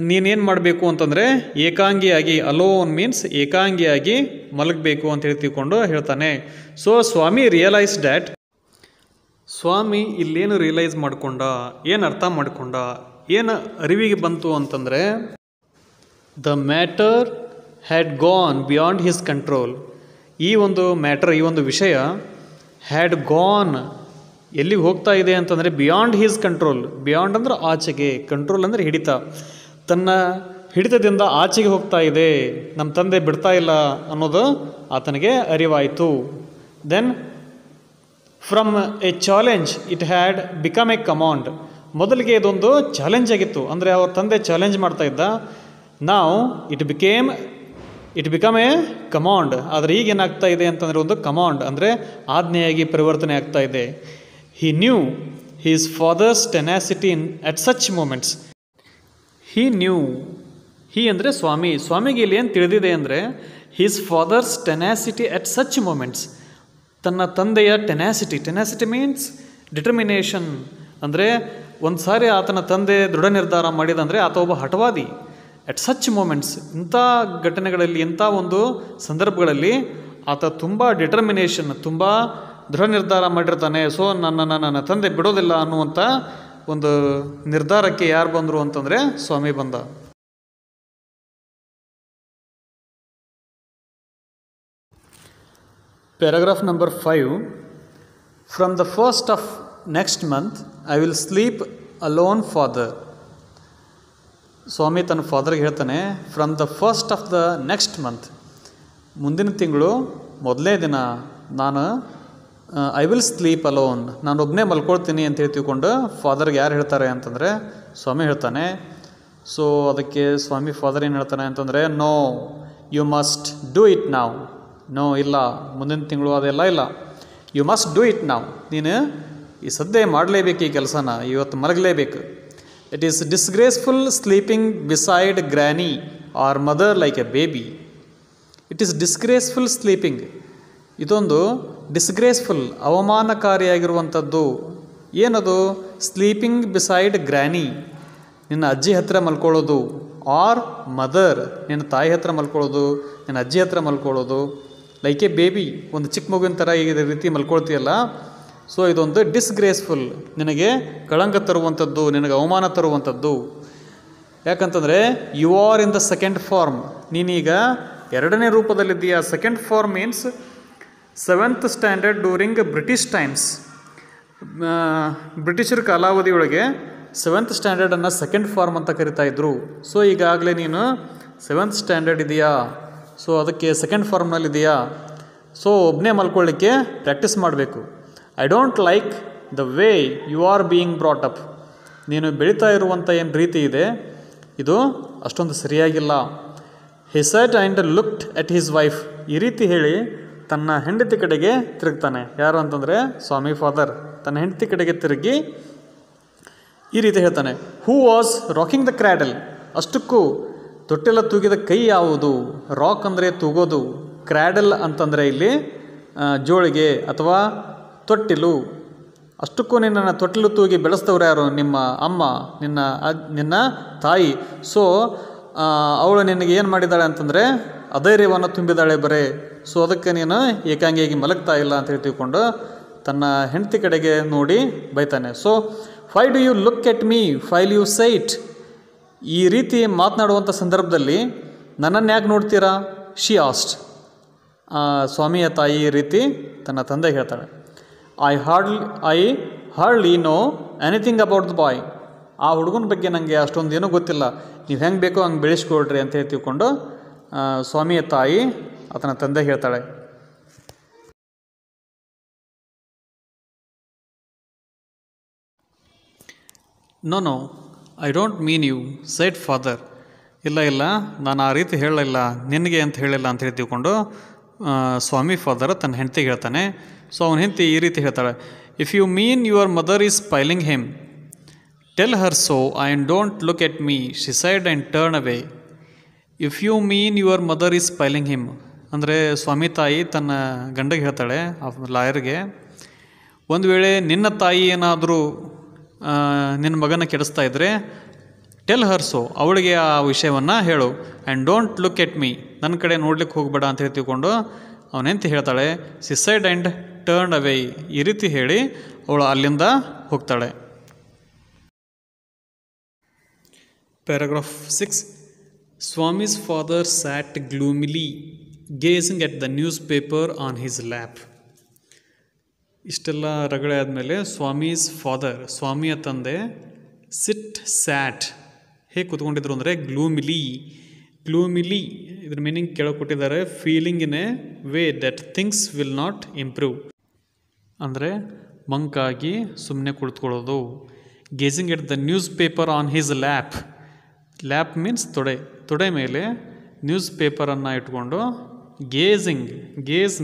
ನೀನೇನು ಮಾಡಬೇಕು ಅಂತಂದರೆ ಏಕಾಂಗಿಯಾಗಿ, ಅಲೋನ್ ಮೀನ್ಸ್ ಏಕಾಂಗಿಯಾಗಿ ಮಲಗಬೇಕು ಅಂತ ಹೇಳಿ ತಿಳ್ಕೊಂಡು ಹೇಳ್ತಾನೆ. ಸೊ ಸ್ವಾಮಿ ರಿಯಲೈಸ್ ದ್ಯಾಟ್, ಸ್ವಾಮಿ ಇಲ್ಲೇನು ರಿಯಲೈಸ್ ಮಾಡಿಕೊಂಡ, ಏನು ಅರ್ಥ ಮಾಡಿಕೊಂಡ, ಏನು ಅರಿವಿಗೆ ಬಂತು ಅಂತಂದರೆ, the matter had gone beyond his control. ಈ ಒಂದು ಮ್ಯಾಟರ್, ಈ ಒಂದು ವಿಷಯ ಹ್ಯಾಡ್ ಗಾನ್ ಎಲ್ಲಿಗೆ ಹೋಗ್ತಾ ಇದೆ ಅಂತಂದರೆ ಬಿಯಾಂಡ್ ಹಿಸ್ ಕಂಟ್ರೋಲ್. ಬಿಯಾಂಡ್ ಅಂದ್ರೆ ಆಚೆಗೆ, ಕಂಟ್ರೋಲ್ ಅಂದರೆ ಹಿಡಿತ. ತನ್ನ ಹಿಡಿತದಿಂದ ಆಚೆಗೆ ಹೋಗ್ತಾ ಇದೆ, ನಮ್ಮ ತಂದೆ ಬಿಡ್ತಾ ಇಲ್ಲ ಅನ್ನೋದು ಆತನಿಗೆ ಅರಿವಾಯಿತು. Then from a challenge it had become a command. ಮೊದಲಿಗೆ ಇದೊಂದು ಚಾಲೆಂಜ್ ಆಗಿತ್ತು, ಅಂದರೆ ಅವ್ರ ತಂದೆ ಚಾಲೆಂಜ್ ಮಾಡ್ತಾ ಇದ್ದ. ನಾವು ಇಟ್ ಬಿಕಮ್ ಎ ಕಮಾಂಡ್. ಆದರೆ ಈಗ ಏನಾಗ್ತಾ ಇದೆ ಅಂತಂದರೆ ಒಂದು ಕಮಾಂಡ್, ಅಂದರೆ ಆಜ್ಞೆಯಾಗಿ ಪರಿವರ್ತನೆ ಆಗ್ತಾ ಇದೆ. He knew his father's tenacity at such moments. He knew, he ಅಂದರೆ ಸ್ವಾಮಿ. ಸ್ವಾಮಿಗೆ ಇಲ್ಲಿ ಏನು ತಿಳಿದಿದೆ ಅಂದರೆ, his father's tenacity at such moments. ತನ್ನ ತಂದೆಯ ಟೆನಾಸಿಟಿ ಮೀನ್ಸ್ ಡಿಟರ್ಮಿನೇಷನ್. ಅಂದರೆ ಒಂದು ಸಾರಿ ಆತನ ತಂದೆ ದೃಢ ನಿರ್ಧಾರ ಮಾಡಿದಂದರೆ ಆತ ಒಬ್ಬ ಹಠವಾದಿ. ಅಟ್ ಸಚ್ ಮೂಮೆಂಟ್ಸ್, ಇಂಥ ಘಟನೆಗಳಲ್ಲಿ, ಇಂಥ ಒಂದು ಸಂದರ್ಭಗಳಲ್ಲಿ ಆತ ತುಂಬ ಡಿಟರ್ಮಿನೇಷನ್, ತುಂಬ ದೃಢ ನಿರ್ಧಾರ ಮಾಡಿರ್ತಾನೆ. ಸೊ ನನ್ನ ತಂದೆ ಬಿಡೋದಿಲ್ಲ ಅನ್ನುವಂಥ ಒಂದು ನಿರ್ಧಾರಕ್ಕೆ ಯಾರು ಬಂದರು ಅಂತಂದರೆ ಸ್ವಾಮಿ ಬಂದ. Paragraph number 5, from the first of next month I will sleep alone father. Swami ತನ್ನ ಫಾದರ್ಗೆ ಹೇಳ್ತಾನೆ, from the first of the next month, ಮುಂದಿನ ತಿಂಗಳು ಮೊದಲನೇ ದಿನ ನಾನು ಐ ವಿಲ್ ಸ್ಲೀಪ್ ಅಲೋನ್, ನಾನು ಒಬ್ಬನೇ ಮಲ್ಕೊಳ್ತೀನಿ ಅಂತ ಹೇಳಿ ತಿಳ್ಕೊಂಡು ಫಾದರ್ಗೆ ಯಾರು ಹೇಳ್ತಾರೆ ಅಂತಂದರೆ ಸ್ವಾಮಿ ಹೇಳ್ತಾನೆ. ಸೊ ಅದಕ್ಕೆ ಸ್ವಾಮಿ ಫಾದರ್ ಏನು ಹೇಳ್ತಾನೆ ಅಂತಂದರೆ, no you must do it now. No, ಇಲ್ಲ, ಮುಂದಿನ ತಿಂಗಳು ಅದೆಲ್ಲ ಇಲ್ಲ. ಯು ಮಸ್ಟ್ ಡೂ ಇಟ್ ನಾವ್. ನೀನು ಈ ಸದ್ಯ ಮಾಡಲೇಬೇಕು, ಈ ಕೆಲಸನ ಇವತ್ತು ಮಲಗಲೇಬೇಕು. It is disgraceful sleeping beside granny or mother like a baby. It is disgraceful sleeping. ಇದೊಂದು ಡಿಸ್ಗ್ರೇಸ್ಫುಲ್, ಅವಮಾನಕಾರಿಯಾಗಿರುವಂಥದ್ದು. ಏನದು? ಸ್ಲೀಪಿಂಗ್ ಬಿಸೈಡ್ ಗ್ರ್ಯಾನಿ, ನಿನ್ನ ಅಜ್ಜಿ ಹತ್ತಿರ ಮಲ್ಕೊಳ್ಳೋದು. ಆರ್ ಮದರ್, ನಿನ್ನ ತಾಯಿ ಹತ್ರ ಮಲ್ಕೊಳ್ಳೋದು, ನಿನ್ನ ಅಜ್ಜಿ ಹತ್ರ ಮಲ್ಕೊಳ್ಳೋದು. ಲೈಕ್ ಎ ಬೇಬಿ, ಒಂದು ಚಿಕ್ಕ ಮಗುವಿನ ಥರ ಈ ರೀತಿ ಮಲ್ಕೊಳ್ತೀಯಲ್ಲ. ಸೊ ಇದೊಂದು ಡಿಸ್ಗ್ರೇಸ್ಫುಲ್, ನಿನಗೆ ಕಳಂಕ ತರುವಂಥದ್ದು, ನಿನಗೆ ಅವಮಾನ ತರುವಂಥದ್ದು. ಯಾಕಂತಂದರೆ you are in the second form, ನೀನೀಗ ಎರಡನೇ ರೂಪದಲ್ಲಿದ್ದೀಯ. Second form means 7th standard during British times. ಬ್ರಿಟಿಷರ ಕಾಲಾವಧಿಯೊಳಗೆ 7th ಸ್ಟ್ಯಾಂಡರ್ಡನ್ನು ಸೆಕೆಂಡ್ ಫಾರ್ಮ್ ಅಂತ ಕರಿತಾ ಇದ್ರು. ಸೊ ಈಗಾಗಲೇ ನೀನು 7th ಸ್ಟ್ಯಾಂಡರ್ಡ್ ಇದೆಯಾ, ಸೊ ಅದಕ್ಕೆ ಸೆಕೆಂಡ್ ಫಾರ್ಮ್ನಲ್ಲಿದೆಯಾ. ಸೊ ಒಬ್ಬನೇ ಮಲ್ಕೊಳ್ಳಿಕ್ಕೆ ಪ್ರಾಕ್ಟೀಸ್ ಮಾಡಬೇಕು. I don't like the way you are being brought up. ನೀನು ಬೆಳೀತಾ ಇರುವಂಥ ಏನು ರೀತಿ ಇದೆ ಇದು ಅಷ್ಟೊಂದು ಸರಿಯಾಗಿಲ್ಲ. He said and looked at his wife. ಈ ರೀತಿ ಹೇಳಿ ತನ್ನ ಹೆಂಡತಿ ಕಡೆಗೆ ತಿರುಗ್ತಾನೆ. ಯಾರು ಅಂತಂದರೆ ಸ್ವಾಮಿ ಫಾದರ್ ತನ್ನ ಹೆಂಡತಿ ಕಡೆಗೆ ತಿರುಗಿ ಈ ರೀತಿ ಹೇಳ್ತಾನೆ, who was rocking the cradle. ಅಷ್ಟಕ್ಕೂ ತೊಟ್ಟಿಲ ತೂಗಿದ ಕೈ ಯಾವುದು? ರಾಕ್ ಅಂದರೆ ತೂಗೋದು, ಕ್ರ್ಯಾಡಲ್ ಅಂತಂದರೆ ಇಲ್ಲಿ ಜೋಳಿಗೆ ಅಥವಾ ತೊಟ್ಟಿಲು. ಅಷ್ಟಕ್ಕೂ ನಿನ್ನನ್ನು ತೊಟ್ಟಿಲು ತೂಗಿ ಬೆಳೆಸ್ತವ್ರು ಯಾರು? ನಿಮ್ಮ ಅಮ್ಮ, ನಿನ್ನ ತಾಯಿ. ಸೊ ಅವಳು ನಿನಗೆ ಏನು ಮಾಡಿದ್ದಾಳೆ ಅಂತಂದರೆ ಅಧೈರ್ಯವನ್ನು ತುಂಬಿದ್ದಾಳೆ ಬರೇ. ಸೊ ಅದಕ್ಕೆ ನೀನು ಏಕಾಂಗಿಯಾಗಿ ಮಲಗ್ತಾ ಇಲ್ಲ ಅಂತ ಹೇಳಿ ತಿಳ್ಕೊಂಡು ತನ್ನ ಹೆಂಡತಿ ಕಡೆಗೆ ನೋಡಿ ಬೈತಾನೆ. So why do you look at me while you say it. ಈ ರೀತಿ ಮಾತನಾಡುವಂಥ ಸಂದರ್ಭದಲ್ಲಿ ನನ್ನನ್ನು ಯಾಕೆ ನೋಡ್ತೀರಾ? She asked. ಸ್ವಾಮಿಯ ತಾಯಿ ಈ ರೀತಿ ತನ್ನ ತಂದೆಗೆ ಹೇಳ್ತಾಳೆ. I hardly know anything about the boy. ಆ ಹುಡುಗನ ಬಗ್ಗೆ ನನಗೆ ಅಷ್ಟೊಂದು ಏನೂ ಗೊತ್ತಿಲ್ಲ, ನೀವು ಹೆಂಗೆ ಬೇಕೋ ಹಂಗೆ ಬೆಳೆಸ್ಕೊಳ್ರಿ ಅಂತ ಹೇಳಿ ತಿಳ್ಕೊಂಡು ಸ್ವಾಮಿಯ ತಾಯಿ ಆತನ ತಂದೆ ಹೇಳ್ತಾಳೆ. No I don't mean you said father. ಇಲ್ಲ ಇಲ್ಲ, ನಾನು ಆ ರೀತಿ ಹೇಳಲಿಲ್ಲ, ನಿನಗೆ ಅಂತ ಹೇಳಿಲ್ಲ ಅಂತ ಹೇಳಿ ತಿಳ್ಕೊಂಡು ಸ್ವಾಮಿ ಫಾದರ್ ತನ್ನ ಹೆಂಡತಿಗೆ ಹೇಳ್ತಾನೆ. ಸೊ ಅವನ ಹೆಂಡತಿ ಈ ರೀತಿ ಹೇಳ್ತಾಳೆ, if you mean your mother is spoiling him, tell her so and don't look at me, she said and turn away. If you mean your mother is spoiling him ಅಂದರೆ ಸ್ವಾಮಿ ತಾಯಿ ತನ್ನ ಗಂಡಗೆ ಹೇಳ್ತಾಳೆ, ಆ ಲಾಯರ್ಗೆ, ಒಂದು ವೇಳೆ ನಿನ್ನ ತಾಯಿ ಏನಾದರೂ ನಿನ್ನ ಮಗನ ಕೆಡಿಸ್ತಾ ಇದ್ದರೆ ಟೆಲ್ ಹರ್ ಸೋ, ಅವಳಿಗೆ ಆ ವಿಷಯವನ್ನು ಹೇಳು. And don't look at me, ನನ್ನ ಕಡೆ ನೋಡ್ಲಿಕ್ಕೆ ಹೋಗಬೇಡ ಅಂತ ಹೇಳಿ ತಿಳ್ಕೊಂಡು ಅವನೆಂತ ಹೇಳ್ತಾಳೆ, ಸಿಸೈಡ್ ಆ್ಯಂಡ್ ಟರ್ನ್ ಅವೇ. ಈ ರೀತಿ ಹೇಳಿ ಅವಳು ಅಲ್ಲಿಂದ ಹೋಗ್ತಾಳೆ. Paragraph 6. Swami's father sat gloomily gazing at the newspaper on his lap. ಇಷ್ಟೆಲ್ಲ ರಗಳೆ ಆದಮೇಲೆ ಸ್ವಾಮೀಸ್ ಫಾದರ್, ಸ್ವಾಮಿಯ ತಂದೆ, ಸ್ಯಾಟ್ ಹೇಗೆ ಕೂತ್ಕೊಂಡಿದ್ರು ಅಂದರೆ ಗ್ಲೂಮಿಲಿ. ಇದ್ರ ಮೀನಿಂಗ್ ಕೆಳಗೆ ಕೊಟ್ಟಿದ್ದಾರೆ, feeling in a way that things will not improve ಅಂದರೆ ಮಂಕಾಗಿ ಸುಮ್ಮನೆ ಕುಳಿತುಕೊಳ್ಳೋದು. Gazing at the newspaper on his lap means ತೊಡೆ ಮೇಲೆ ನ್ಯೂಸ್ ಪೇಪರನ್ನು ಇಟ್ಕೊಂಡು gaze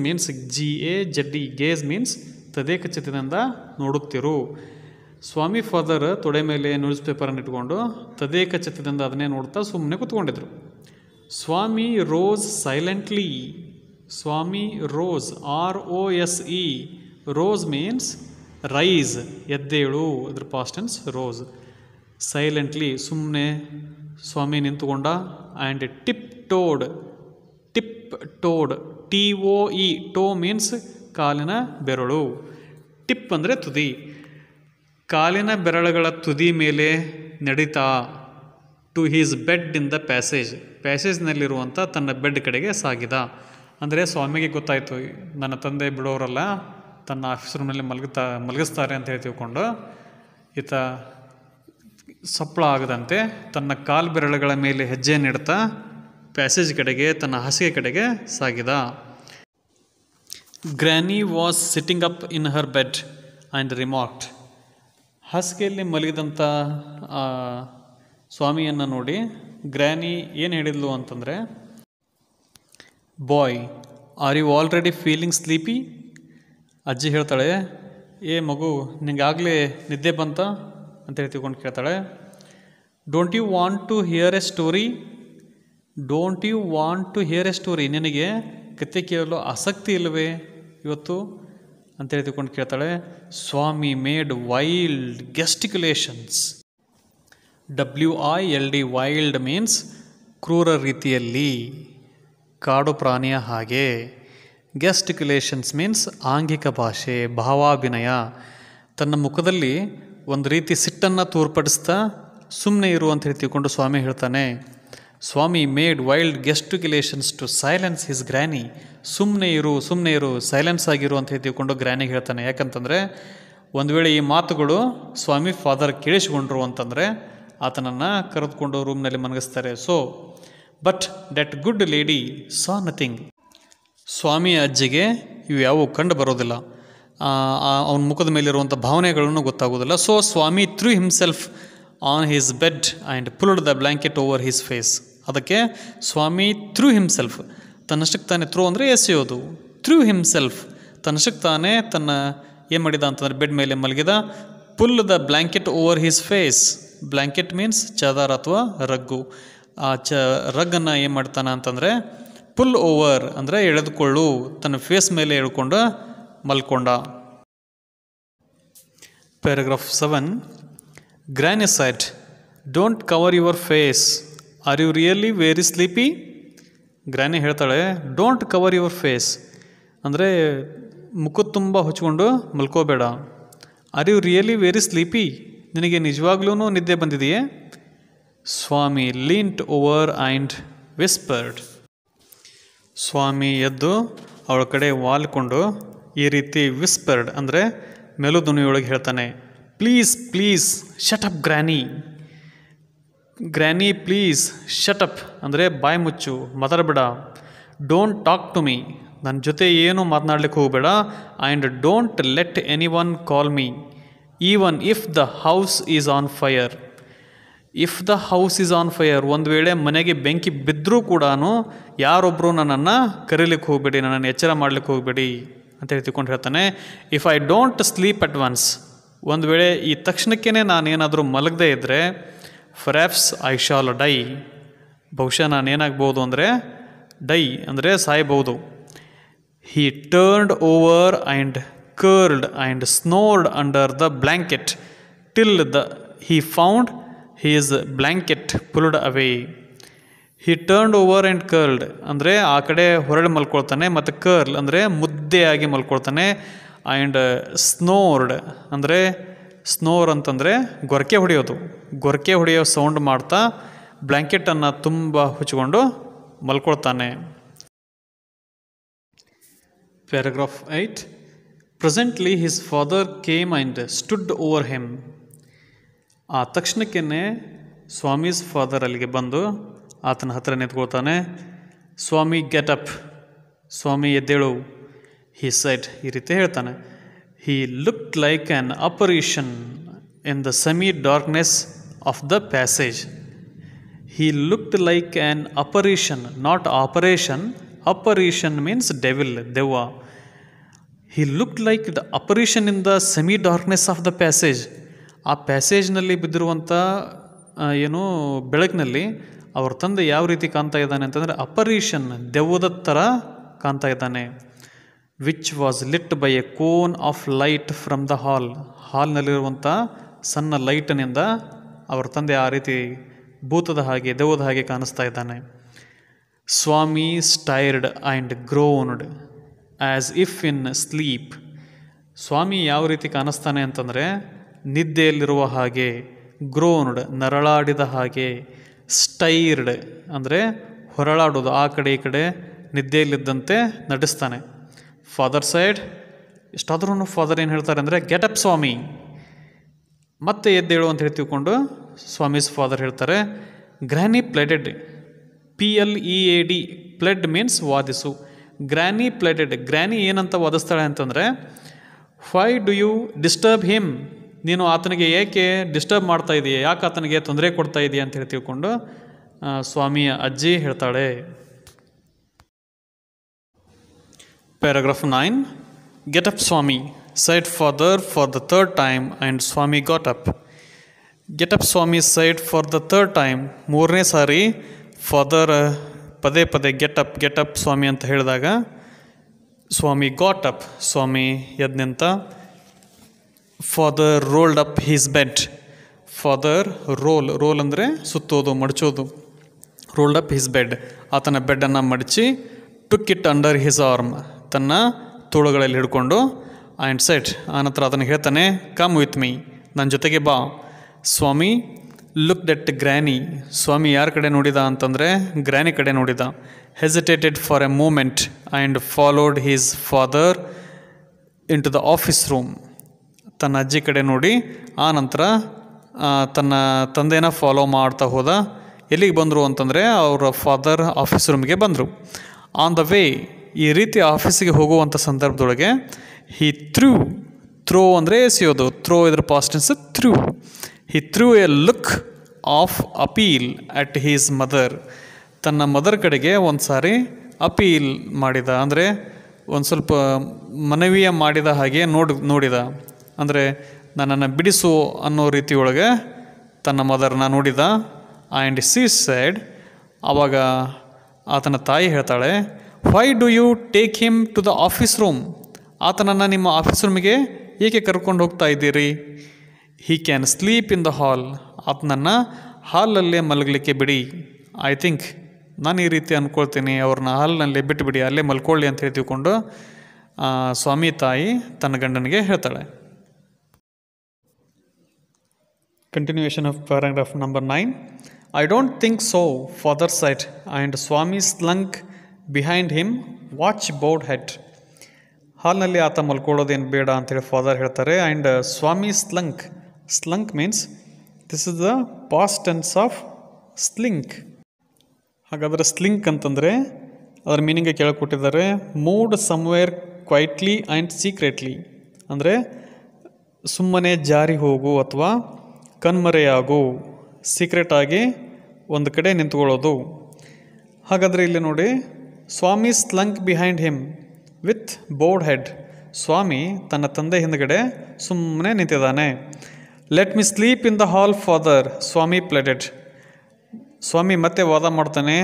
means GAZE, gaze means ತದೇಕ ಚಿತ್ತದಿಂದ ನೋಡುತ್ತಿರು. ಸ್ವಾಮಿ ಫಾದರ್ ತೊಡೆ ಮೇಲೆ ನ್ಯೂಸ್ ಪೇಪರನ್ನು ಇಟ್ಕೊಂಡು ತದೇಕ ಚಿತ್ತದಿಂದ ಅದನ್ನೇ ನೋಡ್ತಾ ಸುಮ್ಮನೆ ಕೂತ್ಕೊಂಡಿದ್ರು. Swami rose silently. Swami rose, ROSE. Rose means rise, ಎದ್ದೇಳು, ಅದ್ರ ಪಾಸ್ಟ್ ಟೆನ್ಸ್ ರೋಸ್. ಸೈಲೆಂಟ್ಲಿ ಸುಮ್ಮನೆ ಸ್ವಾಮಿ ನಿಂತುಕೊಂಡ. And tiptoed, TOE, toe means ಕಾಲಿನ ಬೆರಳು, ಟಿಪ್ ಅಂದರೆ ತುದಿ, ಕಾಲಿನ ಬೆರಳುಗಳ ತುದಿ ಮೇಲೆ ನಡೀತಾ to his bed in the ಪ್ಯಾಸೇಜ್ನಲ್ಲಿರುವಂಥ ತನ್ನ ಬೆಡ್ ಕಡೆಗೆ ಸಾಗಿದ. ಅಂದರೆ ಸ್ವಾಮಿಗೆ ಗೊತ್ತಾಯಿತು, ನನ್ನ ತಂದೆ ಬಿಡೋರಲ್ಲ, ತನ್ನ ಆಫೀಸ್ ರೂಮ್ನಲ್ಲಿ ಮಲಗಿಸ್ತಾರೆ ಅಂತ ಹೇಳಿ ತಿಳ್ಕೊಂಡು ಈತ ಸಪ್ಪಳ ಆಗದಂತೆ ತನ್ನ ಕಾಲು ಬೆರಳುಗಳ ಮೇಲೆ ಹೆಜ್ಜೆ ನೀಡ್ತಾ ಪ್ಯಾಸೇಜ್ ಕಡೆಗೆ, ತನ್ನ ಹಾಸಿಗೆ ಕಡೆಗೆ ಸಾಗಿದ. Granny was sitting up in her bed and remarked. ಹಾಸಿಗೆಯಲ್ಲಿ ಮಲಗಿದಂಥ ಸ್ವಾಮಿಯನ್ನು ನೋಡಿ ಗ್ರ್ಯಾನಿ ಏನು ಹೇಳಿದ್ಲು ಅಂತಂದರೆ, boy, are you already feeling sleepy? ಅಜ್ಜಿ ಹೇಳ್ತಾಳೆ, ಏ ಮಗು, ನಿಂಗಾಗಲೇ ನಿದ್ದೆ ಬಂತ ಅಂತೇಳಿ ತಿಳ್ಕೊಂಡು ಕೇಳ್ತಾಳೆ. Don't you want to hear a story? ನಿನಗೆ ಕತೆ ಕೇಳಲು ಆಸಕ್ತಿ ಇಲ್ಲವೇ ಇವತ್ತು ಅಂತೇಳಿ ತಿಳ್ಕೊಂಡು ಕೇಳ್ತಾಳೆ. Swami made wild gesticulations. WILD, wild means ಕ್ರೂರ ರೀತಿಯಲ್ಲಿ, ಕಾಡು ಪ್ರಾಣಿಯ ಹಾಗೆ. ಗೆಸ್ಟಿಕ್ಯುಲೇಷನ್ಸ್ ಮೀನ್ಸ್ ಆಂಗಿಕ ಭಾಷೆ, ಭಾವಾಭಿನಯ. ತನ್ನ ಮುಖದಲ್ಲಿ ಒಂದು ರೀತಿ ಸಿಟ್ಟನ್ನು ತೋರ್ಪಡಿಸ್ತಾ ಸುಮ್ಮನೆ ಇರು ಅಂತ ಹೇಳಿ ತಿಳ್ಕೊಂಡು ಸ್ವಾಮಿ ಹೇಳ್ತಾನೆ. Swami made wild gesticulations to silence his granny. ಸುಮ್ಮನೆ ಇರು, ಸೈಲೆನ್ಸ್ ಆಗಿರು ಅಂತ ಹೇಳಿ ತಿಳ್ಕೊಂಡು ಗ್ರ್ಯಾನಿಗೆ ಹೇಳ್ತಾನೆ. ಯಾಕಂತಂದರೆ ಒಂದು ವೇಳೆ ಈ ಮಾತುಗಳು ಸ್ವಾಮಿ ಫಾದರ್ ಕೇಳಿಸಿಕೊಂಡ್ರು ಅಂತಂದರೆ ಆತನನ್ನು ಕರೆದುಕೊಂಡು ರೂಮ್ನಲ್ಲಿ ಮಲಗಿಸ್ತಾರೆ. But that good lady saw nothing. ಸ್ವಾಮಿ ಅಜ್ಜಿಗೆ ಇವು ಯಾವುವು ಕಂಡು ಬರೋದಿಲ್ಲ, ಅವನ ಮುಖದ ಮೇಲಿರುವಂಥ ಭಾವನೆಗಳನ್ನು ಗೊತ್ತಾಗೋದಿಲ್ಲ. Swami threw himself on his bed and pulled the blanket over his face. ಅದಕ್ಕೆ ಸ್ವಾಮಿ ಥ್ರೂ ಹಿಮ್ಸೆಲ್ಫ್, ತನ್ನಷ್ಟಕ್ಕೆ ತಾನೇ, ಥ್ರೂ ಅಂದರೆ ಎಸೆಯೋದು, ಥ್ರೂ ಹಿಮ್ಸೆಲ್ಫ್ ತನ್ನಷ್ಟಕ್ಕೆ ತಾನೇ ತನ್ನ ಏನು ಮಾಡಿದ ಅಂತಂದರೆ ಬೆಡ್ ಮೇಲೆ ಮಲಗಿದ. Pull the blanket over his face. Blanket means ಚಾದರ್ ಅಥವಾ ರಗ್ಗು. ಆ ರಗ್ಗನ್ನು ಏನು ಮಾಡ್ತಾನೆ ಅಂತಂದರೆ ಪುಲ್ ಓವರ್ ಅಂದರೆ ಎಳೆದುಕೊಳ್ಳು, ತನ್ನ ಫೇಸ್ ಮೇಲೆ ಎಳ್ಕೊಂಡು ಮಲ್ಕೊಂಡ. Paragraph 7. Granny said, don't cover your face, are you really very sleepy? Granny ಹೇಳ್ತಾಳೆ, ಡೋಂಟ್ ಕವರ್ ಯುವರ್ ಫೇಸ್ ಅಂದರೆ ಮುಖದ ತುಂಬ ಹೊಚ್ಕೊಂಡು ಮಲ್ಕೋಬೇಡ. Are you really very sleepy, ನಿನಗೆ ನಿಜವಾಗ್ಲೂ ನಿದ್ದೆ ಬಂದಿದೆಯೇ? ಸ್ವಾಮಿ ಲೀಂಟ್ ಓವರ್ ಆ್ಯಂಡ್ ವಿಸ್ಪರ್ಡ್. ಸ್ವಾಮಿ ಎದ್ದು ಅವಳ ಕಡೆ ವಾಲ್ಕೊಂಡು ಈ ರೀತಿ ವಿಸ್ಪರ್ಡ್ ಅಂದರೆ ಮೆಲುಧ್ವನಿಯೊಳಗೆ ಹೇಳ್ತಾನೆ, please shut up granny. Granny please shut up ಅಂದರೆ ಬಾಯಿ ಮುಚ್ಚು, ಮಾತಾಡಬೇಡ. ಡೋಂಟ್ ಟಾಕ್ ಟು ಮೀ, ನನ್ನ ಜೊತೆ ಏನೂ ಮಾತನಾಡ್ಲಿಕ್ಕೆ ಹೋಗಬೇಡ. And don't let any one call me even if the house is on fire. If the house is on fire, ಒಂದು ವೇಳೆ ಮನೆಗೆ ಬೆಂಕಿ ಬಿದ್ದರೂ ಕೂಡ ಯಾರೊಬ್ಬರು ನನ್ನನ್ನು ಕರೀಲಿಕ್ಕೆ ಹೋಗಬೇಡಿ, ನನ್ನನ್ನು ಎಚ್ಚರ ಮಾಡಲಿಕ್ಕೆ ಹೋಗಬೇಡಿ ಅಂತೇಳಿ ತಿಳ್ಕೊಂಡು ಹೇಳ್ತಾನೆ. If I don't sleep at once, ಒಂದು ವೇಳೆ ಈ ತಕ್ಷಣಕ್ಕೇ ನಾನೇನಾದರೂ ಮಲಗದೇ ಇದ್ದರೆ, ಫರ್ಯಾಪ್ಸ್ ಐ ಶಾಲ್ ಡೈ, ಬಹುಶಃ ನಾನೇನಾಗ್ಬೋದು ಅಂದರೆ ಡೈ ಅಂದರೆ ಸಾಯ್ಬೋದು. He turned over and curled and snored under the blanket till he found his blanket pulled away. He turned over and curled ಅಂದರೆ ಆ ಕಡೆ ಹೊರಳಿ ಮಲ್ಕೊಳ್ತಾನೆ, ಮತ್ತು ಕರ್ಲ್ ಅಂದರೆ ಮುದ್ದೆಯಾಗಿ ಮಲ್ಕೊಳ್ತಾನೆ. ಆ್ಯಂಡ್ ಸ್ನೋರ್ಡ್ ಅಂದರೆ ಸ್ನೋರ್ ಅಂತಂದರೆ ಗೊರಕೆ ಹೊಡೆಯೋ ಸೌಂಡ್ ಮಾಡ್ತಾ ಬ್ಲ್ಯಾಂಕೆಟನ್ನು ತುಂಬ ಹುಚ್ಚಿಕೊಂಡು ಮಲ್ಕೊಳ್ತಾನೆ. Paragraph 8. Presently his father came and stood over him. ಆ ತಕ್ಷಣಕ್ಕೇ ಸ್ವಾಮೀಸ್ ಫಾದರ್ ಅಲ್ಲಿಗೆ ಬಂದು ಆತನ ಹತ್ರ ನಿಂತ್ಕೊಳ್ತಾನೆ. ಸ್ವಾಮಿ ಗೆಟ್ ಅಪ್, ಸ್ವಾಮಿ ಎದ್ದೇಳು. ಹಿ ಸೆಡ್, ಈ ರೀತಿ ಹೇಳ್ತಾನೆ. He looked like an apparition in the semi darkness of the passage. He looked like an apparition, not operation. Apparition means devil, ದೆವ್ವ. He looked like the apparition in the semi darkness of the passage. ಆ ಪ್ಯಾಸೇಜ್ನಲ್ಲಿ ಬಿದ್ದಿರುವಂಥ ಏನು ಬೆಳಕಿನಲ್ಲಿ ಅವ್ರ ತಂದೆ ಯಾವ ರೀತಿ ಕಾಣ್ತಾ ಇದ್ದಾನೆ ಅಂತಂದರೆ ಅಪರೇಷನ್, ದೆವ್ವದ ಥರ ಕಾಣ್ತಾ ಇದ್ದಾನೆ. Which was lit by a cone of light from the hall. ಹಾಲ್ನಲ್ಲಿರುವಂಥ ಸಣ್ಣ ಲೈಟ್ನಿಂದ ಅವ್ರ ತಂದೆ ಆ ರೀತಿ ಭೂತದ ಹಾಗೆ, ದೆವ್ವದ ಹಾಗೆ ಕಾಣಿಸ್ತಾ ಇದ್ದಾನೆ. Swami stirred and groaned as if in sleep. Swami ಯಾವ ರೀತಿ ಕಾಣಿಸ್ತಾನೆ ಅಂತಂದರೆ ನಿದ್ದೆಯಲ್ಲಿರುವ ಹಾಗೆ, ಗ್ರೋನ್ಡ್ ನರಳಾಡಿದ ಹಾಗೆ, ಸ್ಟೈರ್ಡ್ ಅಂದರೆ ಹೊರಳಾಡೋದು, ಆ ಕಡೆ ಈ ಕಡೆ ನಿದ್ದೆಯಲ್ಲಿದ್ದಂತೆ ನಟಿಸ್ತಾನೆ. ಫಾದರ್ ಸೈಡ್, ಇಷ್ಟಾದ್ರೂ ಫಾದರ್ ಏನು ಹೇಳ್ತಾರೆ ಅಂದರೆ ಗೆಟ್ ಅಪ್ ಸ್ವಾಮಿ, ಮತ್ತೆ ಎದ್ದೇಳು ಅಂತ ಹೇಳಿ ತಿಳ್ಕೊಂಡು ಸ್ವಾಮೀಸ್ ಫಾದರ್ ಹೇಳ್ತಾರೆ. Granny pleaded, PLEAD, plead means ವಾದಿಸು. ಗ್ರ್ಯಾನಿ ಪ್ಲೆಡೆಡ್, ಗ್ರ್ಯಾನಿ ಏನಂತ ವಾದಿಸ್ತಾಳೆ ಅಂತಂದರೆ why do you disturb him, ನೀನು ಆತನಿಗೆ ಏಕೆ ಡಿಸ್ಟರ್ಬ್ ಮಾಡ್ತಾ ಇದೆಯಾ, ಯಾಕೆ ಆತನಿಗೆ ತೊಂದರೆ ಕೊಡ್ತಾ ಇದೆಯಾ ಅಂತ ಹೇಳಿ ತಿಳ್ಕೊಂಡು ಸ್ವಾಮಿಯ ಅಜ್ಜಿ ಹೇಳ್ತಾಳೆ. Paragraph 9. Get up Swami said father for the third time and Swami got up. Get up Swami said for the third time, ಮೂರನೇ ಸಾರಿ ಫಾದರ್ ಪದೇ ಪದೇ ಗೆಟ್ ಅಪ್ ಸ್ವಾಮಿ ಅಂತ ಹೇಳಿದಾಗ ಸ್ವಾಮಿ ಗಾಟ್ ಅಪ್, ಸ್ವಾಮಿ ಎದ್ದು ನಿಂತ. Father rolled up his bed. Father roll ಅಂದರೆ ಸುತ್ತೋದು, ಮಡಚೋದು. ರೋಲ್ಡ್ ಅಪ್ ಹಿಸ್ ಬೆಡ್, ಆತನ ಬೆಡ್ಡನ್ನು ಮಡಚಿ. Took it under his arm, ತನ್ನ ತೋಳುಗಳಲ್ಲಿ ಹಿಡ್ಕೊಂಡು. ಆ್ಯಂಡ್ ಸೆಟ್, ಆನಂತರ ಆತನಿಗೆ ಹೇಳ್ತಾನೆ ಕಮ್ ವಿತ್ ಮೀ, ನನ್ನ ಜೊತೆಗೆ ಬಾ. Swami looked at granny, Swami ಯಾರ ಕಡೆ ನೋಡಿದ ಅಂತಂದರೆ ಗ್ರ್ಯಾನಿ ಕಡೆ ನೋಡಿದ. Hesitated for a moment and followed his father into the office room. ತನ್ನ ಅಜ್ಜಿ ಕಡೆ ನೋಡಿ ಆ ನಂತರ ತನ್ನ ತಂದೆನ ಫಾಲೋ ಮಾಡ್ತಾ ಹೋದ. ಎಲ್ಲಿಗೆ ಬಂದರು ಅಂತಂದರೆ ಅವರ ಫಾದರ್ ಆಫೀಸ್ ರೂಮ್ಗೆ ಬಂದರು. ಆನ್ ದ ವೇ, ಈ ರೀತಿ ಆಫೀಸಿಗೆ ಹೋಗುವಂಥ ಸಂದರ್ಭದೊಳಗೆ ಹಿ ಥ್ರೂ ಅಂದರೆ ಎಸೆಯೋದು, ಥ್ರೋ ಇದ್ರ past tense through. He through A look of appeal at he's mother. ತನ್ನ ಮದರ್ ಕಡೆಗೆ ಒಂದು ಸಾರಿ ಅಪೀಲ್ ಮಾಡಿದ, ಅಂದರೆ ಒಂದು ಸ್ವಲ್ಪ ಮನವಿಯ ಮಾಡಿದ ಹಾಗೆ ನೋಡಿದ. ಅಂದರೆ ನನ್ನನ್ನು ಬಿಡಿಸು ಅನ್ನೋ ರೀತಿಯೊಳಗೆ ತನ್ನ ಮದರ್ನ ನೋಡಿದ. ಆ್ಯಂಡ್ ಸಿ ಸೈಡ್, ಆವಾಗ ಆತನ ತಾಯಿ ಹೇಳ್ತಾಳೆ why do you take him to the office room, ಆತನನ್ನು ನಿಮ್ಮ ಆಫೀಸ್ ರೂಮಿಗೆ ಏಕೆ ಕರ್ಕೊಂಡು ಹೋಗ್ತಾ ಇದ್ದೀರಿ. He can sleep in the hall, ಆತನನ್ನು ಹಾಲಲ್ಲೇ ಮಲಗಲಿಕ್ಕೆ ಬಿಡಿ. ಐ ಥಿಂಕ್, ನಾನು ಈ ರೀತಿ ಅಂದ್ಕೊಳ್ತೀನಿ, ಅವ್ರನ್ನ ಹಾಲ್ನಲ್ಲೇ ಬಿಟ್ಟುಬಿಡಿ, ಅಲ್ಲೇ ಮಲ್ಕೊಳ್ಳಿ ಅಂತ ಹೇಳಿ ತಿಳ್ಕೊಂಡು ಸ್ವಾಮಿ ತಾಯಿ ತನ್ನ ಗಂಡನಿಗೆ ಹೇಳ್ತಾಳೆ. Continuation of paragraph number 9. I don't think so, father said, and Swami slunk behind him, watch bowed head. ಹಾಲ್ನಲ್ಲಿ ಆತ ಮಲ್ಕೊಳ್ಳೋದೇನು ಬೇಡ ಅಂತೇಳಿ ಫಾದರ್ ಹೇಳ್ತಾರೆ. And Swami slunk means this is the past tense of slink. ಹಾಗಾದರೆ ಸ್ಲಿಂಕ್ ಅಂತಂದರೆ ಅದರ ಮೀನಿಂಗ್ ಕೇಳಿಕೊಟ್ಟಿದ್ದಾರೆ. Moved somewhere quietly and secretly, ಅಂದರೆ ಸುಮ್ಮನೆ ಜಾರಿ ಹೋಗು ಅಥವಾ ಕಣ್ಮರೆಯಾಗು, ಸೀಕ್ರೆಟಾಗಿ ಒಂದು ಕಡೆ ನಿಂತ್ಕೊಳ್ಳೋದು. ಹಾಗಾದರೆ ಇಲ್ಲಿ ನೋಡಿ, Swami slunk behind him with bowed head. Swami ತನ್ನ ತಂದೆ ಹಿಂದ್ಗಡೆ ಸುಮ್ಮನೆ ನಿಂತಿದ್ದಾನೆ. Let me sleep in the hall father, Swami pleaded. ಸ್ವಾಮಿ ಮತ್ತೆ ವಾದ ಮಾಡ್ತಾನೆ,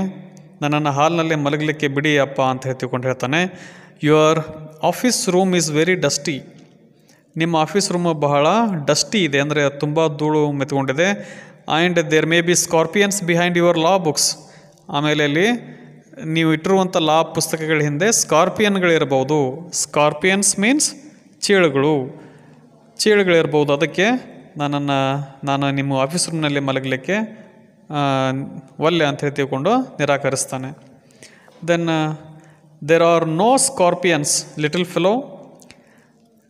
ನನ್ನನ್ನು ಹಾಲ್ನಲ್ಲೇ ಮಲಗಲಿಕ್ಕೆ ಬಿಡಿ ಅಪ್ಪ ಅಂತ ತಿಳ್ಕೊಂಡು ಹೇಳ್ತಾನೆ. Your office room is very dusty. ನಿಮ್ಮ ಆಫೀಸ್ ರೂಮ್ ಬಹಳ ಡಸ್ಟಿ ಇದೆ, ಅಂದರೆ ತುಂಬ ಧೂಳು ಮೆತ್ಕೊಂಡಿದೆ. And there may be scorpions behind your law books. ಆಮೇಲೆ ಅಲ್ಲಿ ನೀವು ಇಟ್ಟಿರುವಂಥ ಲಾ ಪುಸ್ತಕಗಳ ಹಿಂದೆ ಸ್ಕಾರ್ಪಿಯನ್ಗಳಿರ್ಬೋದು. Scorpions means ಚೇಳುಗಳಿರ್ಬೋದು. ಅದಕ್ಕೆ ನಾನು ನಿಮ್ಮ ಆಫೀಸ್ ರೂಮ್ನಲ್ಲಿ ಮಲಗಲಿಕ್ಕೆ ಒಲ್ಲೆ ಅಂತ ಹೇಳಿ ತಿಳ್ಕೊಂಡು ನಿರಾಕರಿಸ್ತಾನೆ. Then there are no scorpions little fellow.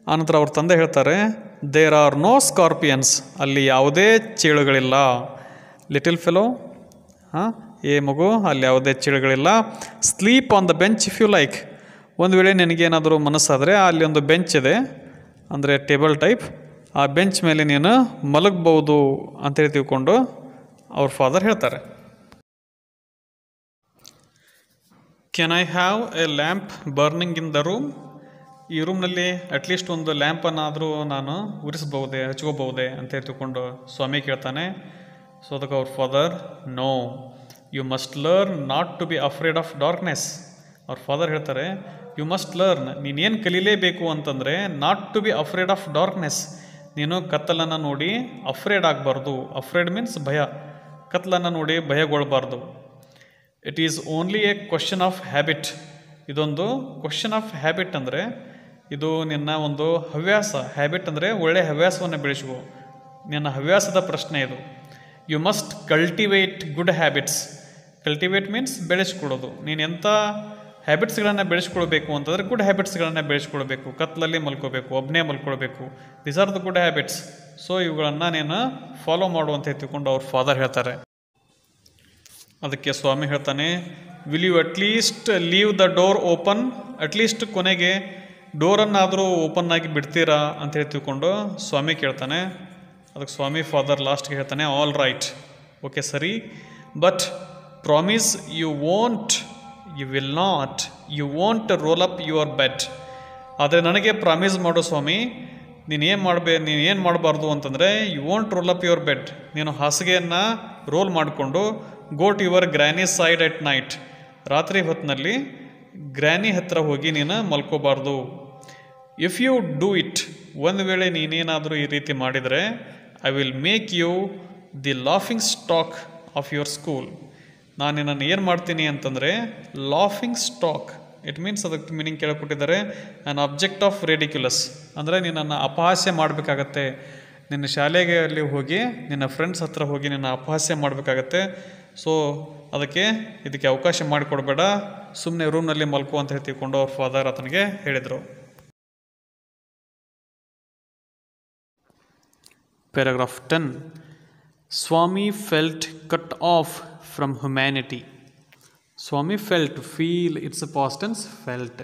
ಆನಂತರ ಅವ್ರ ತಂದೆ ಹೇಳ್ತಾರೆ, ದೇರ್ ಆರ್ ನೋ ಸ್ಕಾರ್ಪಿಯನ್ಸ್, ಅಲ್ಲಿ ಯಾವುದೇ ಚೇಳುಗಳಿಲ್ಲ. ಲಿಟಲ್ ಫೆಲೋ, ಏ ಮಗು, ಅಲ್ಲಿ ಯಾವುದೇ ಚೇಳುಗಳಿಲ್ಲ. Sleep on the bench if you like. ಒಂದು ವೇಳೆ ನಿನಗೇನಾದರೂ ಮನಸ್ಸಾದರೆ ಅಲ್ಲಿ ಒಂದು ಬೆಂಚ್ ಇದೆ, ಅಂದರೆ ಟೇಬಲ್ ಟೈಪ್, ಆ ಬೆಂಚ್ ಮೇಲೆ ನೀನು ಮಲಗಬಹುದು ಅಂತೇಳಿ ತಿಳ್ಕೊಂಡು ಅವ್ರ ಫಾದರ್ ಹೇಳ್ತಾರೆ. Can I have A lamp burning in the room. ಈ ರೂಮ್ನಲ್ಲಿ ಅಟ್ಲೀಸ್ಟ್ ಒಂದು ಲ್ಯಾಂಪನ್ನಾದರೂ ನಾನು ಉರಿಸ್ಬಹುದೇ, ಹಚ್ಕೋಬಹುದೇ ಅಂತ ತಿಳ್ಕೊಂಡು ಸ್ವಾಮಿ ಕೇಳ್ತಾನೆ. ಸೊ ಅದಕ್ಕೆ ಅವ್ರ father, no, you must learn not to be afraid of darkness. ಅವ್ರ ಫಾದರ್ ಹೇಳ್ತಾರೆ, ಯು ಮಸ್ಟ್ ಲರ್ನ್, ನೀನೇನು ಕಲೀಲೇಬೇಕು ಅಂತಂದರೆ not to be afraid of darkness. ನೀನು ಕತ್ತಲನ್ನು ನೋಡಿ ಅಫ್ರೇಡ್ ಆಗಬಾರ್ದು. ಅಫ್ರೇಡ್ ಮೀನ್ಸ್ ಭಯ. ಕತ್ತಲನ್ನು ನೋಡಿ ಭಯಗೊಳ್ಳಬಾರ್ದು. It is only a question of habit. ಇದೊಂದು ಕ್ವಶನ್ ಆಫ್ ಹ್ಯಾಬಿಟ್, ಅಂದರೆ ಇದು ನಿನ್ನ ಒಂದು ಹವ್ಯಾಸ. ಹ್ಯಾಬಿಟ್ ಅಂದರೆ ಒಳ್ಳೆಯ ಹವ್ಯಾಸವನ್ನು ಬೆಳೆಸುವ, ನಿನ್ನ ಹವ್ಯಾಸದ ಪ್ರಶ್ನೆ ಇದು. You must cultivate good habits. Cultivate means ಬೆಳೆಸ್ಕೊಳ್ಳೋದು. ನೀನು ಎಂಥ ಹ್ಯಾಬಿಟ್ಸ್ಗಳನ್ನು ಬೆಳೆಸ್ಕೊಳ್ಬೇಕು ಅಂತಂದರೆ ಗುಡ್ ಹ್ಯಾಬಿಟ್ಸ್ಗಳನ್ನು ಬೆಳೆಸ್ಕೊಳ್ಬೇಕು. ಕತ್ಲಲ್ಲಿ ಮಲ್ಕೋಬೇಕು, ಒಬ್ಬನೇ ಮಲ್ಕೊಳ್ಬೇಕು. These are the good habits. So ಇವುಗಳನ್ನು ನೀನು ಫಾಲೋ ಮಾಡುವಂತ ತಿಳ್ಕೊಂಡು ಅವ್ರ ಫಾದರ್ ಹೇಳ್ತಾರೆ. ಅದಕ್ಕೆ ಸ್ವಾಮಿ ಹೇಳ್ತಾನೆ, will you at least leave the door open. At least ಕೊನೆಗೆ ಡೋರನ್ನಾದರೂ ಓಪನ್ ಆಗಿ ಬಿಡ್ತೀರಾ ಅಂತೇಳಿ ತಿಳ್ಕೊಂಡು ಸ್ವಾಮಿ ಕೇಳ್ತಾನೆ. ಅದಕ್ಕೆ ಸ್ವಾಮಿ ಫಾದರ್ ಲಾಸ್ಟ್ಗೆ ಹೇಳ್ತಾನೆ, ಆಲ್ ರೈಟ್, ಓಕೆ ಸರಿ, but promise you will not roll up your bed. ಆದರೆ ನನಗೆ ಪ್ರಾಮಿಸ್ ಮಾಡು ಸ್ವಾಮಿ, ನೀನೇನು ಮಾಡಬಾರ್ದು ಅಂತಂದರೆ you won't roll up your bed. ನೀನು ಹಾಸಿಗೆಯನ್ನು ರೋಲ್ ಮಾಡಿಕೊಂಡು go to your granny side at night. ರಾತ್ರಿ ಹೊತ್ತಿನಲ್ಲಿ ಗ್ರ್ಯಾನಿ ಹತ್ತಿರ ಹೋಗಿ ನೀನು ಮಲ್ಕೋಬಾರ್ದು. ಇಫ್ ಯು ಡೂ ಇಟ್, ಒಂದು ವೇಳೆ ನೀನೇನಾದರೂ ಈ ರೀತಿ ಮಾಡಿದರೆ I will make you the laughing stock of your school. ನಾನು ನಿನ್ನನ್ನು ಏನು ಮಾಡ್ತೀನಿ ಅಂತಂದರೆ ಲಾಫಿಂಗ್ ಸ್ಟಾಕ್. ಇಟ್ ಮೀನ್ಸ್ ಅದಕ್ಕೆ ಮೀನಿಂಗ್ ಕೇಳಿಕೊಟ್ಟಿದ್ದಾರೆ, ಆ್ಯನ್ ಆಬ್ಜೆಕ್ಟ್ ಆಫ್ ರೆಡಿಕ್ಯುಲಸ್, ಅಂದರೆ ನಿನ್ನನ್ನು ಅಪಹಾಸ್ಯ ಮಾಡಬೇಕಾಗತ್ತೆ. ನಿನ್ನ ಶಾಲೆಗೆ ಅಲ್ಲಿ ಹೋಗಿ ನಿನ್ನ ಫ್ರೆಂಡ್ಸ್ ಹತ್ರ ಹೋಗಿ ನಿನ್ನ ಅಪಹಾಸ್ಯ ಮಾಡಬೇಕಾಗತ್ತೆ. ಸೊ ಇದಕ್ಕೆ ಅವಕಾಶ ಮಾಡಿಕೊಡ್ಬೇಡ, ಸುಮ್ಮನೆ ರೂಮ್ನಲ್ಲಿ ಮಲ್ಕೋ ಅಂತ ತಿಳ್ಕೊಂಡು ಅವ್ರ ಫಾದರ್ ಆತನಿಗೆ ಹೇಳಿದರು. Paragraph 10. Swami felt cut off from humanity. Swami felt, feel, it's a past tense, felt.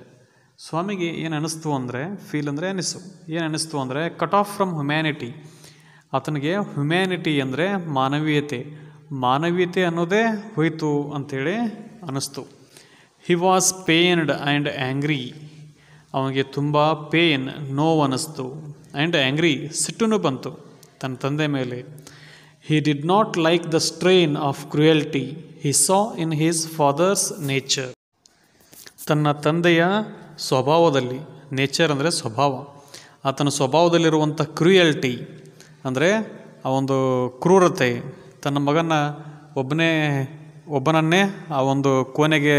ಸ್ವಾಮಿಗೆ ಏನು ಅನ್ನಿಸ್ತು ಅಂದರೆ, ಫೀಲ್ ಅಂದರೆ ಅನ್ನಿಸು, ಏನು ಅನ್ನಿಸ್ತು ಅಂದರೆ ಕಟ್ ಆಫ್ ಫ್ರಮ್ ಹ್ಯುಮ್ಯಾನಿಟಿ. ಆತನಿಗೆ ಹ್ಯುಮ್ಯಾನಿಟಿ ಅಂದರೆ ಮಾನವೀಯತೆ ಅನ್ನೋದೇ ಹೋಯಿತು ಅಂಥೇಳಿ ಅನ್ನಿಸ್ತು. He was pained and angry. ಅವನಿಗೆ ತುಂಬ ನೋವು ಅನ್ನಿಸ್ತು. ಆ್ಯಂಡ್ ಆ್ಯಂಗ್ರಿ, ಸಿಟ್ಟುನು ಬಂತು ತನ್ನ ತಂದೆ ಮೇಲೆ. He did not like the strain of cruelty he saw in his father's nature. ತನ್ನ ತಂದೆಯ ಸ್ವಭಾವದಲ್ಲಿ, ನೇಚರ್ ಅಂದರೆ ಸ್ವಭಾವ, ಆತನ ಸ್ವಭಾವದಲ್ಲಿರುವಂಥ ಕ್ರುಯಲ್ಟಿ ಅಂದರೆ ಆ ಒಂದು ಕ್ರೂರತೆ, ತನ್ನ ಮಗನ ಒಬ್ಬನನ್ನೇ ಆ ಒಂದು ಕೋಣೆಗೆ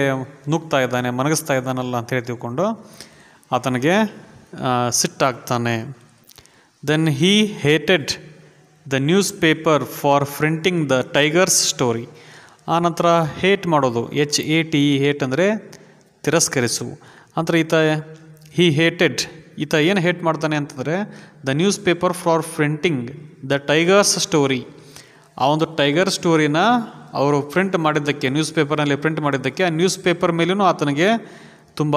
ನೂಗ್ತಾ ಇದ್ದಾನೆ, ಮನಗಿಸ್ತಾ ಇದ್ದಾನಲ್ಲ ಅಂತೇಳಿ ತಿಳ್ಕೊಂಡು ಆತನಿಗೆ ಸಿಟ್ಟಾಗ್ತಾನೆ. Then he hated the newspaper for printing the tiger's story. ಆನಂತರ ಹೇಟ್ ಮಾಡೋದು, HATE, ಹೇಟ್ ಅಂದರೆ ತಿರಸ್ಕರಿಸು. ನಂತರ ಈತ ಏನು ಹೇಟ್ ಮಾಡ್ತಾನೆ ಅಂತಂದರೆ the newspaper for printing the tiger's story. ಆ ಒಂದು ಟೈಗರ್ ಸ್ಟೋರಿನ ಅವರು ಪ್ರಿಂಟ್ ಮಾಡಿದ್ದಕ್ಕೆ, ನ್ಯೂಸ್ ಪೇಪರ್ನಲ್ಲಿ ಪ್ರಿಂಟ್ ಮಾಡಿದ್ದಕ್ಕೆ ಆ ನ್ಯೂಸ್ ಪೇಪರ್ ಮೇಲೂ ಆತನಿಗೆ ತುಂಬ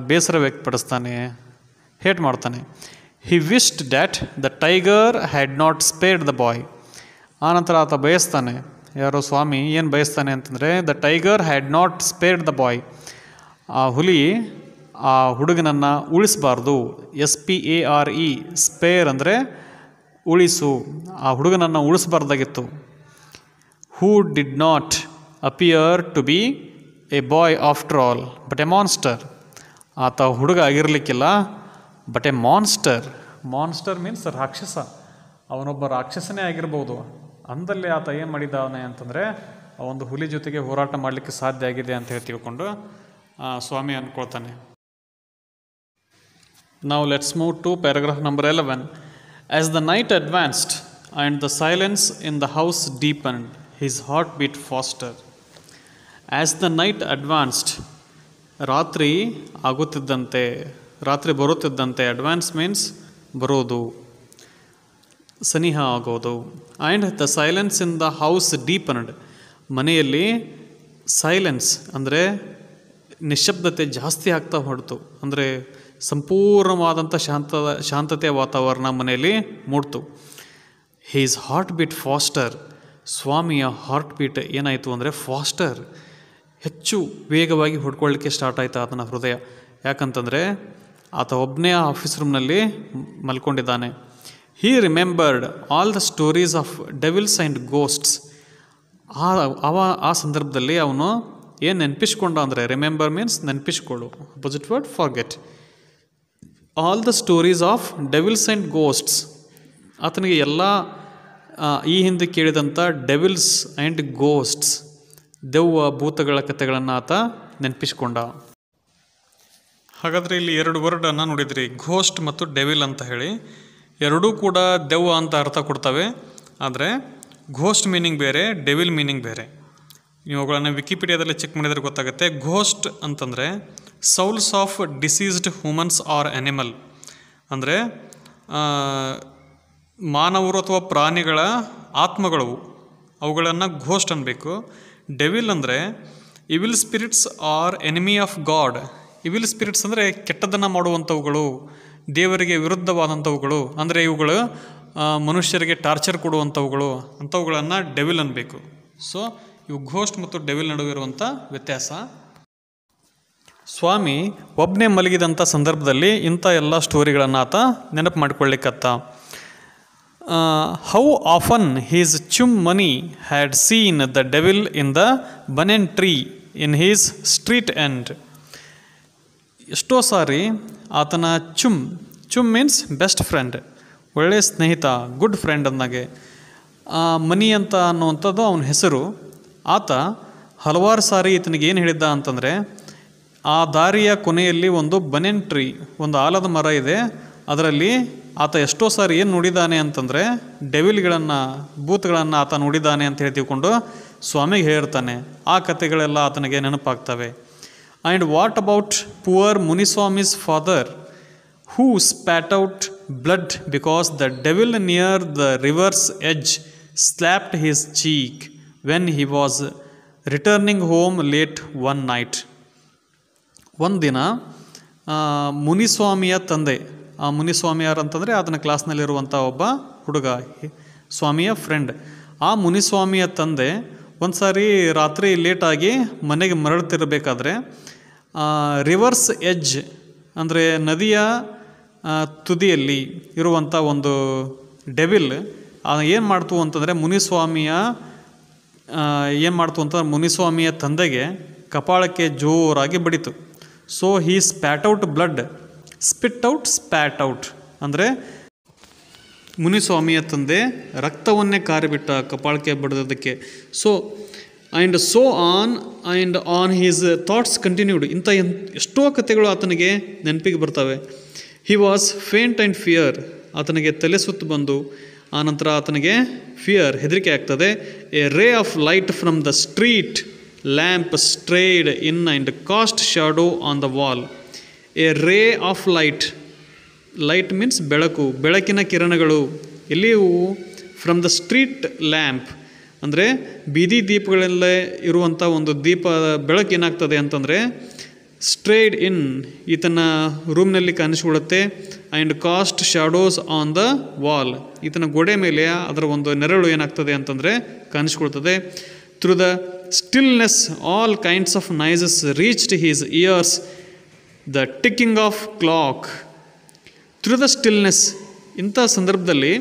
ಬೇಸರ ವ್ಯಕ್ತಪಡಿಸ್ತಾನೆ, ಹೇಟ್ ಮಾಡ್ತಾನೆ. He wished that the tiger had not spared the boy. ಆನಂತರ ಆತ ಬಯಸ್ತಾನೆ, ಯಾರೋ ಸ್ವಾಮಿ ಏನು ಬಯಸ್ತಾನೆ ಅಂತಂದರೆ, the tiger had not spared the boy, ಆ ಹುಲಿ ಆ ಹುಡುಗನನ್ನು ಉಳಿಸಬಾರ್ದು. SPARE, ಸ್ಪೇರ್ ಅಂದರೆ ಉಳಿಸು, ಆ ಹುಡುಗನನ್ನು ಉಳಿಸಬಾರ್ದಾಗಿತ್ತು. Who did not appear to be a boy after all but a monster, ಆತ ಹುಡುಗ ಆಗಿರಲಿಕ್ಕಿಲ್ಲ but a monster. Monster means ರಾಕ್ಷಸ, ಅವನೊಬ್ಬ ರಾಕ್ಷಸನೇ ಆಗಿರ್ಬೋದು. ಅಂದಲ್ಲಿ ಆತ ಏನು ಮಾಡಿದ್ದಾನೆ ಅಂತಂದರೆ, ಆ ಒಂದು ಹುಲಿ ಜೊತೆಗೆ ಹೋರಾಟ ಮಾಡಲಿಕ್ಕೆ ಸಾಧ್ಯ ಆಗಿದೆ ಅಂತ ಹೇಳಿ ತಿಳ್ಕೊಂಡು ಸ್ವಾಮಿ ಅಂದ್ಕೊಳ್ತಾನೆ. Now let's move to paragraph number 11. As the night advanced and the silence in the house deepened, his heart beat faster. As the night advanced, ರಾತ್ರಿ ಆಗುತ್ತಿದ್ದಂತೆ, ರಾತ್ರಿ ಬರುತ್ತಿದ್ದಂತೆ, ಅಡ್ವಾನ್ಸ್ ಮೀನ್ಸ್ ಬರೋದು, ಸನಿಹ ಆಗೋದು. And the silence in the house deepened, ಮನೆಯಲ್ಲಿ silence ಅಂದರೆ ನಿಶ್ಶಬ್ದತೆ ಜಾಸ್ತಿ ಆಗ್ತಾ ಹೊರತು, ಅಂದರೆ ಸಂಪೂರ್ಣವಾದಂಥ ಶಾಂತತೆಯ ವಾತಾವರಣ ಮನೆಯಲ್ಲಿ ಮೂಡ್ತು. ಹೀಸ್ ಹಾರ್ಟ್ ಬೀಟ್ ಫಾಸ್ಟರ್, ಸ್ವಾಮಿಯ ಹಾರ್ಟ್ ಬೀಟ್ ಏನಾಯಿತು ಅಂದರೆ ಫಾಸ್ಟರ್, ಹೆಚ್ಚು ವೇಗವಾಗಿ ಹೊಡ್ಕೊಳ್ಳಿಕ್ಕೆ ಸ್ಟಾರ್ಟ್ ಆಯಿತು ಆತನ ಹೃದಯ. ಯಾಕಂತಂದರೆ ಆತ ಒಬ್ಬನೇ ಆಫೀಸ್ ರೂಮ್ನಲ್ಲಿ ಮಲ್ಕೊಂಡಿದ್ದಾನೆ. He remembered all the stories of devils and ghosts. ಆ ಸಂದರ್ಭದಲ್ಲಿ ಅವನು ಏನು ನೆನಪಿಸ್ಕೊಂಡ ಅಂದರೆ, ರಿಮೆಂಬರ್ ಮೀನ್ಸ್ ನೆನಪಿಸ್ಕೊಳ್ಳು, opposite word forget. All the stories of devils and ghosts, ಆತನಿಗೆ ಎಲ್ಲ ಈ ಹಿಂದೆ ಕೇಳಿದಂಥ ಡೆವಿಲ್ಸ್ ಆ್ಯಂಡ್ ಗೋಸ್ಟ್ಸ್, ದೆವ್ವ ಭೂತಗಳ ಕಥೆಗಳನ್ನು ಆತ ನೆನಪಿಸ್ಕೊಂಡ. ಹಾಗಾದರೆ ಇಲ್ಲಿ ಎರಡು ವರ್ಡನ್ನು ನೋಡಿದ್ರಿ, ಘೋಸ್ಟ್ ಮತ್ತು ಡೆವಿಲ್ ಅಂತ ಹೇಳಿ. ಎರಡೂ ಕೂಡ ದೆವ್ವ ಅಂತ ಅರ್ಥ ಕೊಡ್ತವೆ. ಆದರೆ ಘೋಸ್ಟ್ ಮೀನಿಂಗ್ ಬೇರೆ, ಡೆವಿಲ್ ಮೀನಿಂಗ್ ಬೇರೆ. ನೀವು ಅವುಗಳನ್ನು ವಿಕಿಪೀಡಿಯಾದಲ್ಲಿ ಚೆಕ್ ಮಾಡಿದರೆ ಗೊತ್ತಾಗುತ್ತೆ. ಘೋಸ್ಟ್ ಅಂತಂದರೆ souls of deceased humans or animal, ಅಂದರೆ ಮಾನವರು ಅಥವಾ ಪ್ರಾಣಿಗಳ ಆತ್ಮಗಳು, ಅವುಗಳನ್ನು ಘೋಸ್ಟ್ ಅನ್ನಬೇಕು. ಡೆವಿಲ್ ಅಂದರೆ evil spirits are enemy of God. Evil spirits ಅಂದರೆ ಕೆಟ್ಟದನ್ನು ಮಾಡುವಂಥವುಗಳು, ದೇವರಿಗೆ ವಿರುದ್ಧವಾದಂಥವುಗಳು, ಅಂದರೆ ಇವುಗಳು ಮನುಷ್ಯರಿಗೆ ಟಾರ್ಚರ್ ಕೊಡುವಂಥವುಗಳು, ಅಂಥವುಗಳನ್ನು ಡೆವಿಲ್ ಅನ್ನಬೇಕು. ಸೊ ಇವು ಘೋಸ್ಟ್ ಮತ್ತು ಡೆವಿಲ್ ನಡುವೆ ಇರುವಂಥ ವ್ಯತ್ಯಾಸ. ಸ್ವಾಮಿ ಒಬ್ಬನೇ ಮಲಗಿದಂಥ ಸಂದರ್ಭದಲ್ಲಿ ಇಂಥ ಎಲ್ಲ ಸ್ಟೋರಿಗಳನ್ನು ಆತ ನೆನಪು ಮಾಡಿಕೊಳ್ಳಿಕ್ಕತ್ತ. How often his chum Mani had seen the devil in the banyan tree in his street end. ಎಷ್ಟೋ ಸಾರಿ ಆತನ ಚುಮ್ ಮೀನ್ಸ್ ಬೆಸ್ಟ್ ಫ್ರೆಂಡ್, ಒಳ್ಳೆಯ ಸ್ನೇಹಿತ, ಗುಡ್ ಫ್ರೆಂಡ್ ಅಂದಾಗೆ. ಮನಿ ಅಂತ ಅನ್ನುವಂಥದ್ದು ಅವನ ಹೆಸರು. ಆತ ಹಲವಾರು ಸಾರಿ ಈತನಿಗೆ ಏನು ಹೇಳಿದ್ದ ಅಂತಂದರೆ, ಆ ದಾರಿಯ ಕೊನೆಯಲ್ಲಿ ಒಂದು ಬನೆನ್ ಟ್ರೀ, ಒಂದು ಆಲದ ಮರ ಇದೆ, ಅದರಲ್ಲಿ ಆತ ಎಷ್ಟೋ ಸಾರಿ ಏನು ನೋಡಿದ್ದಾನೆ ಅಂತಂದರೆ ಡೆವಿಲ್ಗಳನ್ನು, ಭೂತಗಳನ್ನು ಆತ ನೋಡಿದ್ದಾನೆ ಅಂತ ಹೇಳಿ ತಿಳ್ಕೊಂಡು ಸ್ವಾಮಿಗೆ ಹೇಳಿರ್ತಾನೆ. ಆ ಕಥೆಗಳೆಲ್ಲ ಆತನಿಗೆ ನೆನಪಾಗ್ತವೆ. And what about poor Muniswami's father who spat out blood because the devil near the river's edge slapped his cheek when he was returning home late one night. ಒಂದಿನ ಮುನಿಸ್ವಾಮಿಯ ತಂದೆ, ಆ ಮುನಿಸ್ವಾಮಿ ಯಾರು ಅಂತಂದರೆ ಆತನ ಕ್ಲಾಸ್ನಲ್ಲಿರುವಂಥ ಒಬ್ಬ ಹುಡುಗ, ಸ್ವಾಮಿಯ ಫ್ರೆಂಡ್. ಆ ಮುನಿಸ್ವಾಮಿಯ ತಂದೆ ಒಂದು ಸಾರಿ ರಾತ್ರಿ ಲೇಟಾಗಿ ಮನೆಗೆ ಮರಳುತ್ತಿರಬೇಕಾದ್ರೆ ರಿವರ್ಸ್ ಎಡ್ಜ್ ಅಂದರೆ ನದಿಯ ತುದಿಯಲ್ಲಿ ಇರುವಂಥ ಒಂದು ಡೆವಿಲ್ ಏನು ಮಾಡ್ತು ಅಂತಂದರೆ ಮುನಿಸ್ವಾಮಿಯ ತಂದೆಗೆ ಕಪಾಳಕ್ಕೆ ಜೋರಾಗಿ ಬಡಿತು. So he spat out blood, spat out ಅಂದರೆ ಮುನಿಸ್ವಾಮಿಯ ತಂದೆ ರಕ್ತವನ್ನೇ ಕಾರಿಬಿಟ್ಟ ಕಪಾಳಕ್ಕೆ ಬಡಿದೋದಕ್ಕೆ. So on his thoughts continued. ಇಂಥ ಎಷ್ಟೋ ಕಥೆಗಳು ಆತನಿಗೆ ನೆನಪಿಗೆ ಬರ್ತವೆ. He was faint and fear, ಆತನಿಗೆ ತಲೆ ಸುತ್ತು ಬಂದು ಆನಂತರ ಆತನಿಗೆ ಹೆದರಿಕೆ ಆಗ್ತದೆ. A ray of light from the street lamp strayed in and cast shadow on the wall. A ray of light means ಬೆಳಕು, ಬೆಳಕಿನ ಕಿರಣಗಳು. ಎಲ್ಲಿಯೂ ಫ್ರಮ್ ದ ಸ್ಟ್ರೀಟ್ ಲ್ಯಾಂಪ್ ಅಂದರೆ ಬೀದಿ ದೀಪಗಳಲ್ಲೇ ಇರುವಂಥ ಒಂದು ದೀಪ ಬೆಳಕು ಏನಾಗ್ತದೆ ಅಂತಂದರೆ ಸ್ಟ್ರೇಡ್ ಇನ್ ಈತನ ರೂಮ್ನಲ್ಲಿ ಕಾಣಿಸಿಕೊಳ್ಳುತ್ತೆ. And cast shadows on the wall, ಈತನ ಗೋಡೆ ಮೇಲೆ ಅದರ ಒಂದು ನೆರಳು ಏನಾಗ್ತದೆ ಅಂತಂದರೆ ಕಾಣಿಸ್ಕೊಳ್ತದೆ. Through the stillness all kinds of noises reached his ears, the ticking of clock. Through the stillness, ಇಂಥ ಸಂದರ್ಭದಲ್ಲಿ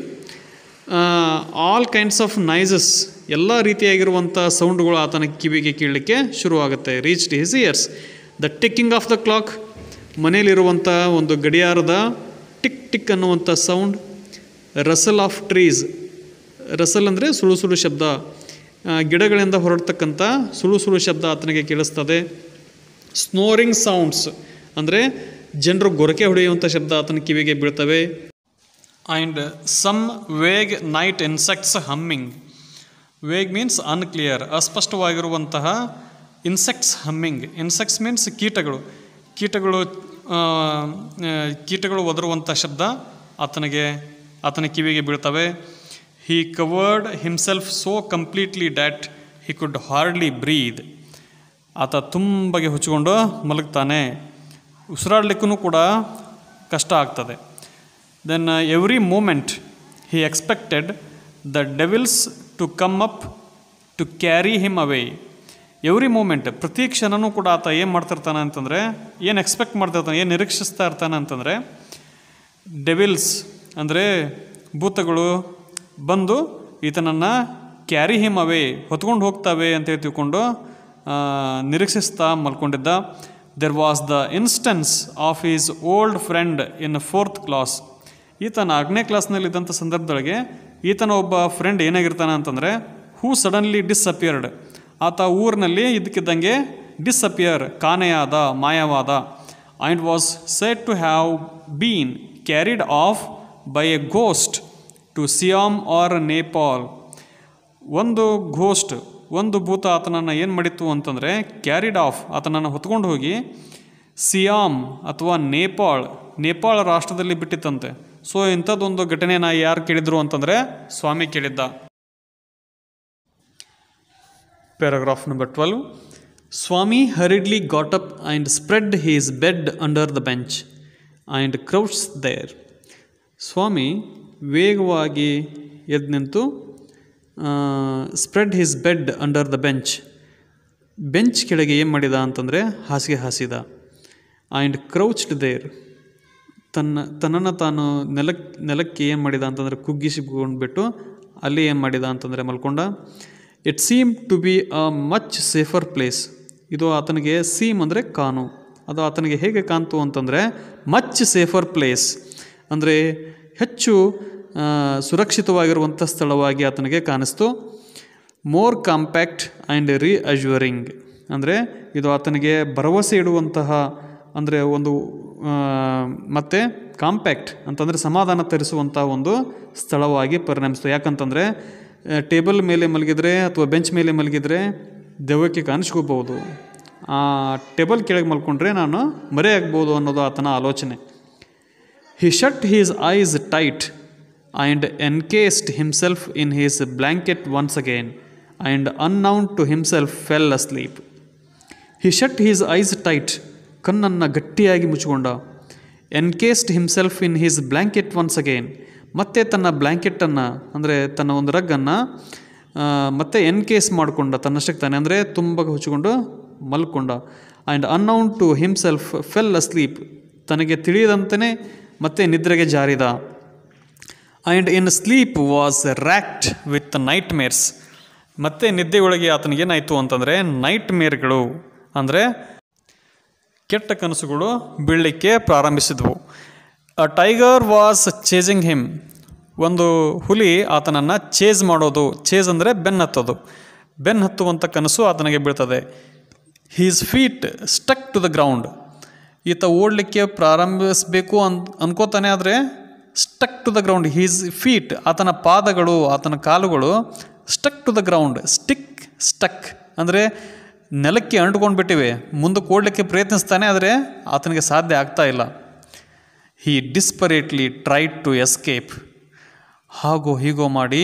ಆಲ್ ಕೈಂಡ್ಸ್ ಆಫ್ ನಾಯ್ಸಸ್, ಎಲ್ಲ ರೀತಿಯಾಗಿರುವಂಥ ಸೌಂಡ್ಗಳು ಆತನ ಕಿವಿಗೆ ಕೇಳಲಿಕ್ಕೆ ಶುರುವಾಗುತ್ತೆ. Reached his ears, the ticking of the clock, ಮನೆಯಲ್ಲಿರುವಂಥ ಒಂದು ಗಡಿಯಾರದ ಟಿಕ್ ಟಿಕ್ ಅನ್ನುವಂಥ sound. Rustle of trees, rustle ಅಂದರೆ ಸುಳು ಸುಳು ಶಬ್ದ, ಗಿಡಗಳಿಂದ ಹೊರಡ್ತಕ್ಕಂಥ ಸುಳು ಸುಳು ಶಬ್ದ ಆತನಿಗೆ ಕೇಳಿಸ್ತದೆ. ಸ್ನೋರಿಂಗ್ ಸೌಂಡ್ಸ್ ಅಂದರೆ ಜನರು ಗೊರಕೆ ಹೊಡೆಯುವಂಥ ಶಬ್ದ ಆತನ ಕಿವಿಗೆ ಬೀಳ್ತವೆ. And some vague night insects humming. Vague means unclear, ಅಸ್ಪಷ್ಟವಾಗಿರುವಂತಹ. ಇನ್ಸೆಕ್ಟ್ಸ್ ಹಮ್ಮಿಂಗ್, ಇನ್ಸೆಕ್ಟ್ಸ್ ಮೀನ್ಸ್ ಕೀಟಗಳು, ಕೀಟಗಳು ಒದರುವಂಥ ಶಬ್ದ ಆತನ ಕಿವಿಗೆ ಬೀಳ್ತವೆ. He covered himself so completely that he could hardly breathe. ಆತ ತುಂಬಗೆ ಹುಚ್ಚಿಕೊಂಡು ಮಲಗ್ತಾನೆ, ಉಸಿರಾಡಲಿಕ್ಕೂ ಕೂಡ ಕಷ್ಟ ಆಗ್ತದೆ. Then every moment he expected the devils to come up to carry him away. Every moment, ಪ್ರತಿ ಕ್ಷಣವೂ ಕೂಡ ಆತ ಏನು ಮಾಡ್ತಿರ್ತಾನೆ ಅಂತಂದರೆ, ಏನು ಎಕ್ಸ್ಪೆಕ್ಟ್ ಮಾಡ್ತಿರ್ತಾನೆ, ಏನು ನಿರೀಕ್ಷಿಸ್ತಾ ಇರ್ತಾನೆ ಅಂತಂದರೆ, ಡೆವಿಲ್ಸ್ ಅಂದರೆ ಭೂತಗಳು ಬಂದು ಈತನನ್ನು ಕ್ಯಾರಿ ಹಿಮ್ ಅವೇ, ಹೊತ್ಕೊಂಡು ಹೋಗ್ತವೆ ಅಂತೇಳಿ ತಿಳ್ಕೊಂಡು ನಿರೀಕ್ಷಿಸ್ತಾ ಮಲ್ಕೊಂಡಿದ್ದ. There was the instance of his old friend in 4th class. ಈತ 4ನೇ ಕ್ಲಾಸ್ನಲ್ಲಿದ್ದಂಥ ಸಂದರ್ಭದೊಳಗೆ ಈತನ ಒಬ್ಬ ಫ್ರೆಂಡ್ ಏನಾಗಿರ್ತಾನೆ ಅಂತಂದರೆ, ಹೂ ಸಡನ್ಲಿ ಡಿಸ್ಅಪಿಯರ್ಡ್, ಆತ ಊರಿನಲ್ಲಿ ಇದ್ದಕ್ಕಿದ್ದಂಗೆ ಡಿಸ್ಅಪಿಯರ್, ಕಾಣೆಯಾದ, ಮಾಯವಾದ. And was said to have been carried off by a ghost to Siam or Nepal. ಒಂದು ಭೂತ ಆತನನ್ನು ಏನು ಮಾಡಿತ್ತು ಅಂತಂದರೆ, ಕ್ಯಾರಿಡ್ ಆಫ್, ಆತನನ್ನು ಹೊತ್ಕೊಂಡು ಹೋಗಿ ಸಿಯಾಮ್ ಅಥವಾ ನೇಪಾಳ ರಾಷ್ಟ್ರದಲ್ಲಿ ಬಿಟ್ಟಿತ್ತಂತೆ. ಸೊ ಇಂಥದ್ದೊಂದು ಘಟನೆನ ಯಾರು ಕೇಳಿದ್ರು ಅಂತಂದರೆ ಸ್ವಾಮಿ ಕೇಳಿದ್ದ. Paragraph number 12. Swami hurriedly got up and spread his bed under the bench and crouched there. ಸ್ವಾಮಿ ವೇಗವಾಗಿ ಎದ್ದು ನಿಂತು spread his bed under the bench ಕೆಳಗೆ ಏನು ಮಾಡಿದ ಅಂತಂದರೆ ಹಾಸಿಗೆ ಹಾಸಿದ. ಆ್ಯಂಡ್ ಕ್ರೌಚ್ಡ್ ದೇರ್, ತನ್ನನ್ನು ತಾನು ನೆಲಕ್ಕೆ ಏನು ಮಾಡಿದ ಅಂತಂದರೆ ಕುಗ್ಗಿಸಿಕೊಂಡ್ಬಿಟ್ಟು ಅಲ್ಲಿ ಏನು ಮಾಡಿದ ಅಂತಂದರೆ ಮಲ್ಕೊಂಡ. It seem to be a much safer place. ಇದು ಆತನಿಗೆ ಸೀಮ್ ಅಂದರೆ ಕಾನು, ಅದು ಆತನಿಗೆ ಹೇಗೆ ಕಾಣ್ತು ಅಂತಂದರೆ ಮಚ್ ಸೇಫರ್ ಪ್ಲೇಸ್ ಅಂದರೆ ಹೆಚ್ಚು ಸುರಕ್ಷಿತವಾಗಿರುವಂಥ ಸ್ಥಳವಾಗಿ ಆತನಿಗೆ ಕಾಣಿಸ್ತು. ಮೋರ್ ಕಾಂಪ್ಯಾಕ್ಟ್ ಆ್ಯಂಡ್ ರೀಅಶ್ಯೂರಿಂಗ್ ಅಂದರೆ ಇದು ಆತನಿಗೆ ಭರವಸೆ ಇಡುವಂತಹ, ಅಂದರೆ ಒಂದು ಮತ್ತು ಕಾಂಪ್ಯಾಕ್ಟ್ ಅಂತಂದರೆ ಸಮಾಧಾನ ತರಿಸುವಂಥ ಒಂದು ಸ್ಥಳವಾಗಿ ಪರಿಣಮಿಸ್ತು. ಯಾಕಂತಂದರೆ ಟೇಬಲ್ ಮೇಲೆ ಮಲಗಿದರೆ ಅಥವಾ ಬೆಂಚ್ ಮೇಲೆ ಮಲಗಿದರೆ ದೆವ್ವಕ್ಕೆ ಕಾಣಿಸ್ಕೋಬೋದು, ಆ ಟೇಬಲ್ ಕೆಳಗೆ ಮಲ್ಕೊಂಡ್ರೆ ನಾನು ಮರೆ ಆಗ್ಬೋದು ಅನ್ನೋದು ಆತನ ಆಲೋಚನೆ. He shut his eyes tight and encased himself in his blanket once again and unknown to himself fell asleep. He shut his eyes tight, ಕಣ್ಣನ್ನು ಗಟ್ಟಿಯಾಗಿ ಮುಚ್ಚಿಕೊಂಡ. Encased himself in his blanket once again, ಮತ್ತೆ ತನ್ನ ಬ್ಲ್ಯಾಂಕೆಟನ್ನು ಅಂದರೆ ತನ್ನ ಒಂದು ರಗ್ಗನ್ನು ಮತ್ತೆ ಎನ್ಕೇಸ್ ಮಾಡಿಕೊಂಡ, ತನ್ನಷ್ಟಕ್ಕೆ ತಾನೆ ಅಂದರೆ ತುಂಬ ಹುಚ್ಚಿಕೊಂಡು ಮಲ್ಕೊಂಡ. And unknown to himself fell asleep, ತನಗೆ ತಿಳಿಯದಂತೆಯೇ ಮತ್ತೆ ನಿದ್ರೆಗೆ ಜಾರಿದ. And in sleep was racked with nightmares, ಮತ್ತು ನಿದ್ದೆಯೊಳಗೆ ಆತನಿಗೇನಾಯಿತು ಅಂತಂದರೆ ನೈಟ್ ಮೇರ್ಗಳು ಅಂದರೆ ಕೆಟ್ಟ ಕನಸುಗಳು ಬೀಳಲಿಕ್ಕೆ ಪ್ರಾರಂಭಿಸಿದವು. A tiger was chasing him, ಒಂದು ಹುಲಿ ಆತನನ್ನು ಚೇಸ್ ಮಾಡೋದು, ಚೇಸ್ ಅಂದರೆ ಬೆನ್ನತ್ತೋದು, ಹತ್ತುವಂಥ ಕನಸು ಆತನಿಗೆ ಬೀಳ್ತದೆ. His feet stuck to the ground, ಈತ ಓಡಲಿಕ್ಕೆ ಪ್ರಾರಂಭಿಸಬೇಕು ಅನ್ಕೋತಾನೆ, ಆದರೆ stuck to the ground. His feet, ಆತನ ಪಾದಗಳು, ಆತನ ಕಾಲುಗಳು stuck to the ground. Stuck ಅಂದರೆ ನೆಲಕ್ಕೆ ಅಂಟ್ಕೊಂಡು ಬಿಟ್ಟಿವೆ. ಮುಂದಕ್ಕೆ ಓಡಲಿಕ್ಕೆ ಪ್ರಯತ್ನಿಸ್ತಾನೆ, ಆದರೆ ಆತನಿಗೆ ಸಾಧ್ಯ ಆಗ್ತಾ ಇಲ್ಲ. ಹಿ ಡಿಸ್ಪರೇಟ್ಲಿ ಟ್ರೈಡ್ ಟು ಎಸ್ಕೇಪ್, ಹಾಗೋ ಹೀಗೋ ಮಾಡಿ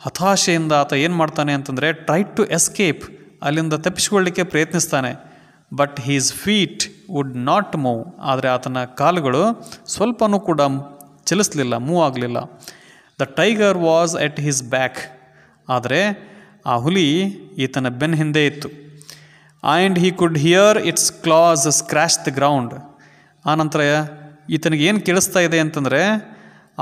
ಹತಾಶೆಯಿಂದ ಆತ ಏನು ಮಾಡ್ತಾನೆ ಅಂತಂದರೆ ಟ್ರೈ ಟು ಎಸ್ಕೇಪ್, ಅಲ್ಲಿಂದ ತಪ್ಪಿಸ್ಕೊಳ್ಳಿಕ್ಕೆ ಪ್ರಯತ್ನಿಸ್ತಾನೆ. But his feet would not move. ಆದರೆ ಆತನ ಕಾಲುಗಳು ಸ್ವಲ್ಪನೂ ಕೂಡ ಚಲಿಸಲಿಲ್ಲ, ಮೂವ್ ಆಗಲಿಲ್ಲ. The tiger was at his back. ಆದರೆ ಆ ಹುಲಿ ಈತನ ಬೆನ್ನ ಹಿಂದೆ ಇತ್ತು. And he could hear its claws scratch the ground. ಆನಂತರ ಈತನಿಗೆ ಏನು ಕೇಳಿಸ್ತಾ ಇದೆ ಅಂತಂದರೆ,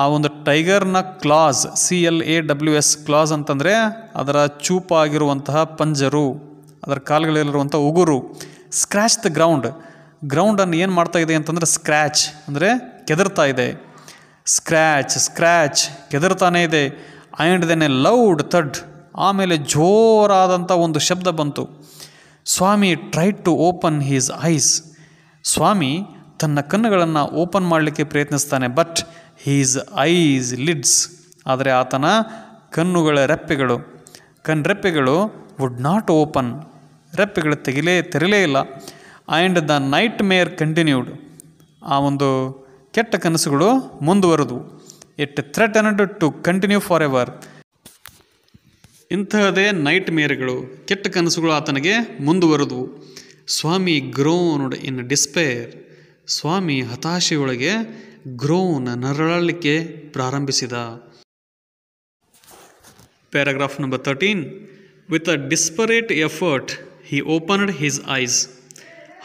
ಆ ಒಂದು ಟೈಗರ್ನ ಕ್ಲಾಸ್, CLAWS ಕ್ಲಾಸ್ ಅಂತಂದರೆ ಅದರ ಚೂಪಾಗಿರುವಂತಹ ಪಂಜರು, ಅದರ ಕಾಲುಗಳಲ್ಲಿರುವಂಥ ಉಗುರು. ಸ್ಕ್ರ್ಯಾಚ್ ದ ಗ್ರೌಂಡನ್ನು ಏನು ಮಾಡ್ತಾ ಇದೆ ಅಂತಂದರೆ ಸ್ಕ್ರ್ಯಾಚ್ ಅಂದರೆ ಕೆದರ್ತಾ ಇದೆ. ಸ್ಕ್ರ್ಯಾಚ್ ಕೆದರ್ತಾನೇ ಇದೆ. And then a loud thud, ಆಮೇಲೆ ಜೋರಾದಂಥ ಒಂದು ಶಬ್ದ ಬಂತು. Swami tried to open his eyes. Swami ತನ್ನ ಕಣ್ಣುಗಳನ್ನು ಓಪನ್ ಮಾಡಲಿಕ್ಕೆ ಪ್ರಯತ್ನಿಸ್ತಾನೆ. ಬಟ್ ಹೀಸ್ ಐಸ್ ಲಿಡ್ಸ್, ಆದರೆ ಆತನ ಕಣ್ಣುಗಳ ರೆಪ್ಪೆಗಳು ವುಡ್ ನಾಟ್ ಓಪನ್, ರೆಪ್ಪೆಗಳು ತೆರಲೇ ಇಲ್ಲ. And the nightmare continued, ಆ ಒಂದು ಕೆಟ್ಟ ಕನಸುಗಳು ಮುಂದುವರೆದು. It threatened to continue for ever. ಇಂತಹದೇ ನೈಟ್ ಮೇರ್ಗಳು, ಕೆಟ್ಟ ಕನಸುಗಳು ಆತನಿಗೆ ಮುಂದುವರೆದವು. ಸ್ವಾಮಿ ಗ್ರೋನ್ಡ್ ಇನ್ ಡಿಸ್ಪೇರ್. ಸ್ವಾಮಿ ಹತಾಶೆಯೊಳಗೆ ನರಳಲಿಕ್ಕೆ ಪ್ರಾರಂಭಿಸಿದ. Paragraph number 13. With a desperate effort he opened his eyes.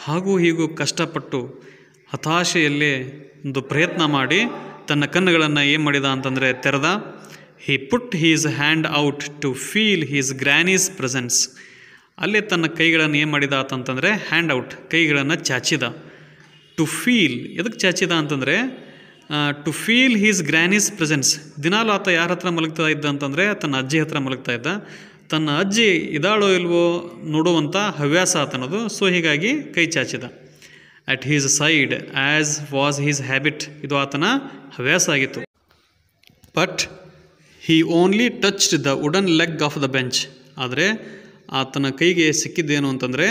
ಹಾಗೂ ಹೀಗೂ ಕಷ್ಟಪಟ್ಟು ಹತಾಶೆಯಲ್ಲೇ ಒಂದು ಪ್ರಯತ್ನ ಮಾಡಿ ತನ್ನ ಕಣ್ಣುಗಳನ್ನು ಏನು ಮಾಡಿದ ಅಂತಂದರೆ ತೆರೆದ. He put his hand out to feel his granny's presence. ಅಲ್ಲೇ ತನ್ನ ಕೈಗಳನ್ನು ಏನು ಮಾಡಿದ ಅಂತಂದರೆ ಹ್ಯಾಂಡ್ ಔಟ್, ಕೈಗಳನ್ನು ಚಾಚಿದ. ಟು ಫೀಲ್, ಎದಕ್ಕೆ ಚಾಚಿದ ಅಂತಂದರೆ to feel his granny's presence. ದಿನಾಲು ಆತ ಯಾರ ಹತ್ರ ಮಲಗ್ತಾ ಇದ್ದ ಅಂತಂದರೆ ತನ್ನ ಅಜ್ಜಿ ಹತ್ರ ಮಲಗ್ತಾ ಇದ್ದ. ತನ್ನ ಅಜ್ಜಿ ಇದಾಳೋ ಇಲ್ವೋ ನೋಡುವಂಥ ಹವ್ಯಾಸ ಆತನದು. ಸೊ ಹೀಗಾಗಿ ಕೈ ಚಾಚಿದ. At his side as was his habit, ಇದು ಆತನ ಹವ್ಯಾಸ ಆಗಿತ್ತು. But he only touched the wooden leg of the bench. ಆದರೆ ಆತನ ಕೈಗೆ ಸಿಕ್ಕಿದ್ದೇನು ಅಂತಂದರೆ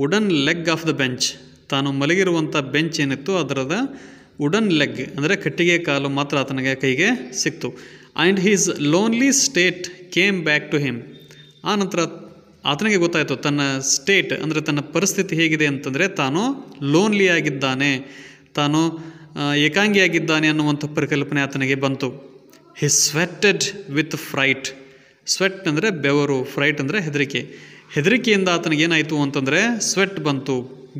wooden leg of the bench, ತಾನು ಮಲಗಿರುವಂಥ ಬೆಂಚ್ ಏನಿತ್ತು ಅದರದ ವುಡನ್ ಲೆಗ್ ಅಂದರೆ ಕಟ್ಟಿಗೆ ಕಾಲು ಮಾತ್ರ ಆತನಿಗೆ ಕೈಗೆ ಸಿಕ್ತು. And his lonely state came back to him. ಆ ನಂತರ ಆತನಿಗೆ ಗೊತ್ತಾಯಿತು ತನ್ನ ಸ್ಟೇಟ್ ಅಂದರೆ ತನ್ನ ಪರಿಸ್ಥಿತಿ ಹೇಗಿದೆ ಅಂತಂದರೆ ತಾನು ಲೋನ್ಲಿ ಆಗಿದ್ದಾನೆ, ತಾನು ಏಕಾಂಗಿಯಾಗಿದ್ದಾನೆ ಅನ್ನುವಂಥ ಪರಿಕಲ್ಪನೆ ಆತನಿಗೆ ಬಂತು. ಹಿ ಸ್ವೆಟೆಡ್ ವಿತ್ ಫ್ರೈಟ್. ಸ್ವೆಟ್ ಅಂದರೆ ಬೆವರು, ಫ್ರೈಟ್ ಅಂದರೆ ಹೆದರಿಕೆಯಿಂದ ಆತನಿಗೇನಾಯಿತು ಅಂತಂದರೆ ಸ್ವೆಟ್ ಬಂತು,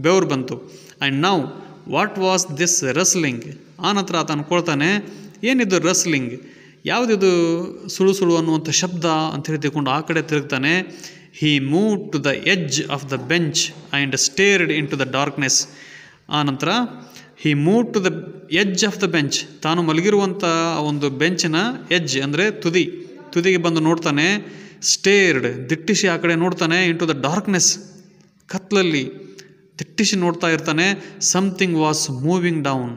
ಬೆವರು ಬಂತು. And now what was this wrestling. ಆ ನಂತರ ಆತ ಅನ್ಕೊಳ್ತಾನೆ ಏನಿದು ರಸ್ಲಿಂಗ್, ಯಾವುದಿದು ಸುಳು ಅನ್ನುವಂಥ ಶಬ್ದ ಅಂಥೇಳಿ ತಿಳ್ಕೊಂಡು ಆ ಕಡೆ ತಿರುಗ್ತಾನೆ. He move to the edge of the bench and stared into the darkness. ಆ ನಂತರ he move to the edge of the bench, ತಾನು ಮಲಗಿರುವಂಥ ಒಂದು ಬೆಂಚಿನ ಎಡ್ಜ್ ಅಂದರೆ ತುದಿಗೆ ಬಂದು ನೋಡ್ತಾನೆ. ಸ್ಟೇರ್ಡ್, ದಿಟ್ಟಿಸಿ ಆ ಕಡೆ ನೋಡ್ತಾನೆ. ಇನ್ ಟು ದ ಡಾರ್ಕ್ನೆಸ್, ಕತ್ಲಲ್ಲಿ ದಿಟ್ಟಿಸಿ ನೋಡ್ತಾ ಇರ್ತಾನೆ. Something was moving down.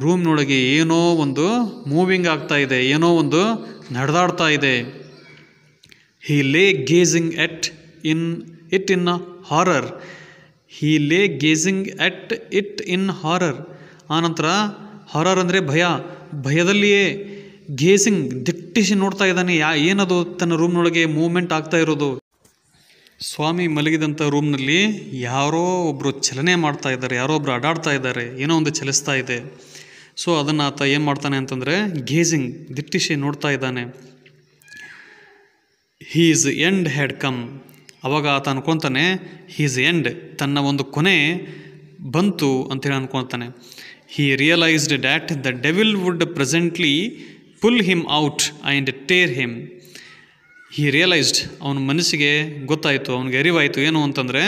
ರೂಮ್ನೊಳಗೆ ಏನೋ ಒಂದು ಮೂವಿಂಗ್ ಆಗ್ತಾ ಇದೆ, ಏನೋ ಒಂದು ನಡೆದಾಡ್ತಾ ಇದೆ. ಹಿ ಲೇ ಗೇಜಿಂಗ್ ಎಟ್ ಇನ್ ಹಾರರ್. ಹಿ ಲೇ gazing at it in horror. ಆನಂತರ ಹಾರರ್ ಅಂದರೆ ಭಯದಲ್ಲಿಯೇ ಗೇಜಿಂಗ್, ದಿಟ್ಟಿಸಿ ನೋಡ್ತಾ ಇದ್ದಾನೆ. ಏನದು ತನ್ನ ರೂಮ್ನೊಳಗೆ ಮೂವ್ಮೆಂಟ್ ಆಗ್ತಾ ಇರೋದು. ಸ್ವಾಮಿ ಮಲಗಿದಂಥ ರೂಮ್ನಲ್ಲಿ ಯಾರೋ ಒಬ್ಬರು ಚಲನೆ ಮಾಡ್ತಾ ಇದ್ದಾರೆ, ಯಾರೋ ಒಬ್ಬರು ಅಡಾಡ್ತಾ ಇದ್ದಾರೆ, ಏನೋ ಒಂದು ಚಲಿಸ್ತಾ ಇದೆ. ಸೊ ಅದನ್ನು ಆತ ಏನು ಮಾಡ್ತಾನೆ ಅಂತಂದರೆ ಗೇಜಿಂಗ್, ದಿಟ್ಟಿಸಿ ನೋಡ್ತಾ ಇದ್ದಾನೆ. His end had come. ಅವಾಗ ಆತ ಅನ್ಕೊತಾನೆ ಹೀಸ್ ಎಂಡ್, ತನ್ನ ಒಂದು ಕೊನೆ ಬಂತು ಅಂತೇಳಿ ಅನ್ಕೊತಾನೆ. He realised that the devil would presently pull him out and tear him. He realised, ಅವನ ಮನಸ್ಸಿಗೆ ಗೊತ್ತಾಯಿತು, ಅವನಿಗೆ ಅರಿವಾಯಿತು ಏನು ಅಂತಂದರೆ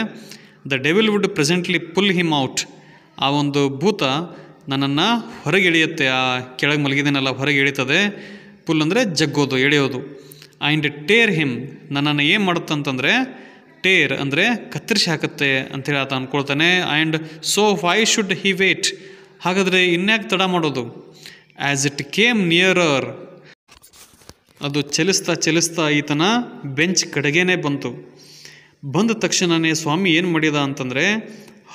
the devil would presently pull him out. ಆ ಒಂದು ಭೂತ ನನ್ನನ್ನು ಹೊರಗೆ ಎಳೆಯುತ್ತೆ, ಆ ಕೆಳಗೆ ಮಲಗಿದೆನಲ್ಲ ಹೊರಗೆ ಎಳೀತದೆ. ಪುಲ್ ಅಂದರೆ ಜಗ್ಗೋದು, ಎಳೆಯೋದು. ಆ್ಯಂಡ್ ಟೇರ್ ಹಿಮ್, ನನ್ನನ್ನು ಏನು ಮಾಡುತ್ತಂತಂದರೆ ಟೇರ್ ಅಂದರೆ ಕತ್ತರಿಸಿ ಹಾಕುತ್ತೆ ಅಂತೇಳಿ ಆತ ಅಂದ್ಕೊಳ್ತಾನೆ. And so why should he wait, ಹಾಗಾದರೆ ಇನ್ಯಾಕೆ ತಡ ಮಾಡೋದು. ಆ್ಯಸ್ ಇಟ್ ಕೇಮ್ ನಿಯರರ್, ಅದು ಚಲಿಸ್ತಾ ಈತನ ಬೆಂಚ್ ಕಡೆಗೇನೆ ಬಂದ ತಕ್ಷಣವೇ ಸ್ವಾಮಿ ಏನು ಮಾಡಿದ ಅಂತಂದರೆ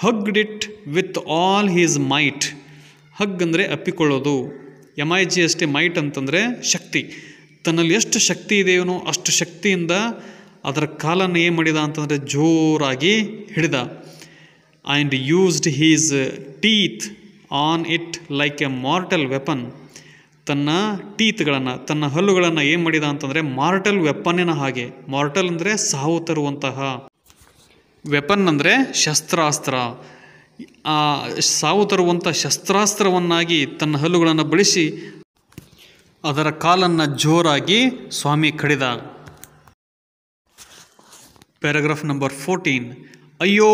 hugged it with all his might. Hug ಅಂದರೆ ಅಪ್ಪಿಕೊಳ್ಳೋದು, MIGST ಮೈಟ್ ಅಂತಂದರೆ ಶಕ್ತಿ. ತನ್ನಲ್ಲಿ ಎಷ್ಟು ಶಕ್ತಿ ಇದೆಯೋ ಅಷ್ಟು ಶಕ್ತಿಯಿಂದ ಅದರ ಕಾಲನ್ನು ಏನು ಮಾಡಿದ ಅಂತಂದರೆ ಜೋರಾಗಿ ಹಿಡಿದ. And used his teeth on it like a mortal weapon. ತನ್ನ ಟೀತ್ಗಳನ್ನು, ತನ್ನ ಹಲ್ಲುಗಳನ್ನು ಏನು ಮಾಡಿದ ಅಂತಂದರೆ ಮಾರ್ಟಲ್ ವೆಪನ್ನಿನ ಹಾಗೆ. ಮಾರ್ಟಲ್ ಅಂದರೆ ಸಾವು ತರುವಂತಹ, ವೆಪನ್ ಅಂದರೆ ಶಸ್ತ್ರಾಸ್ತ್ರ. ಸಾವು ತರುವಂಥ ಶಸ್ತ್ರಾಸ್ತ್ರವನ್ನಾಗಿ ತನ್ನ ಹಲ್ಲುಗಳನ್ನು ಬಳಸಿ ಅದರ ಕಾಲನ್ನು ಜೋರಾಗಿ ಸ್ವಾಮಿ ಕಡಿದ. Paragraph number 14. ಅಯ್ಯೋ,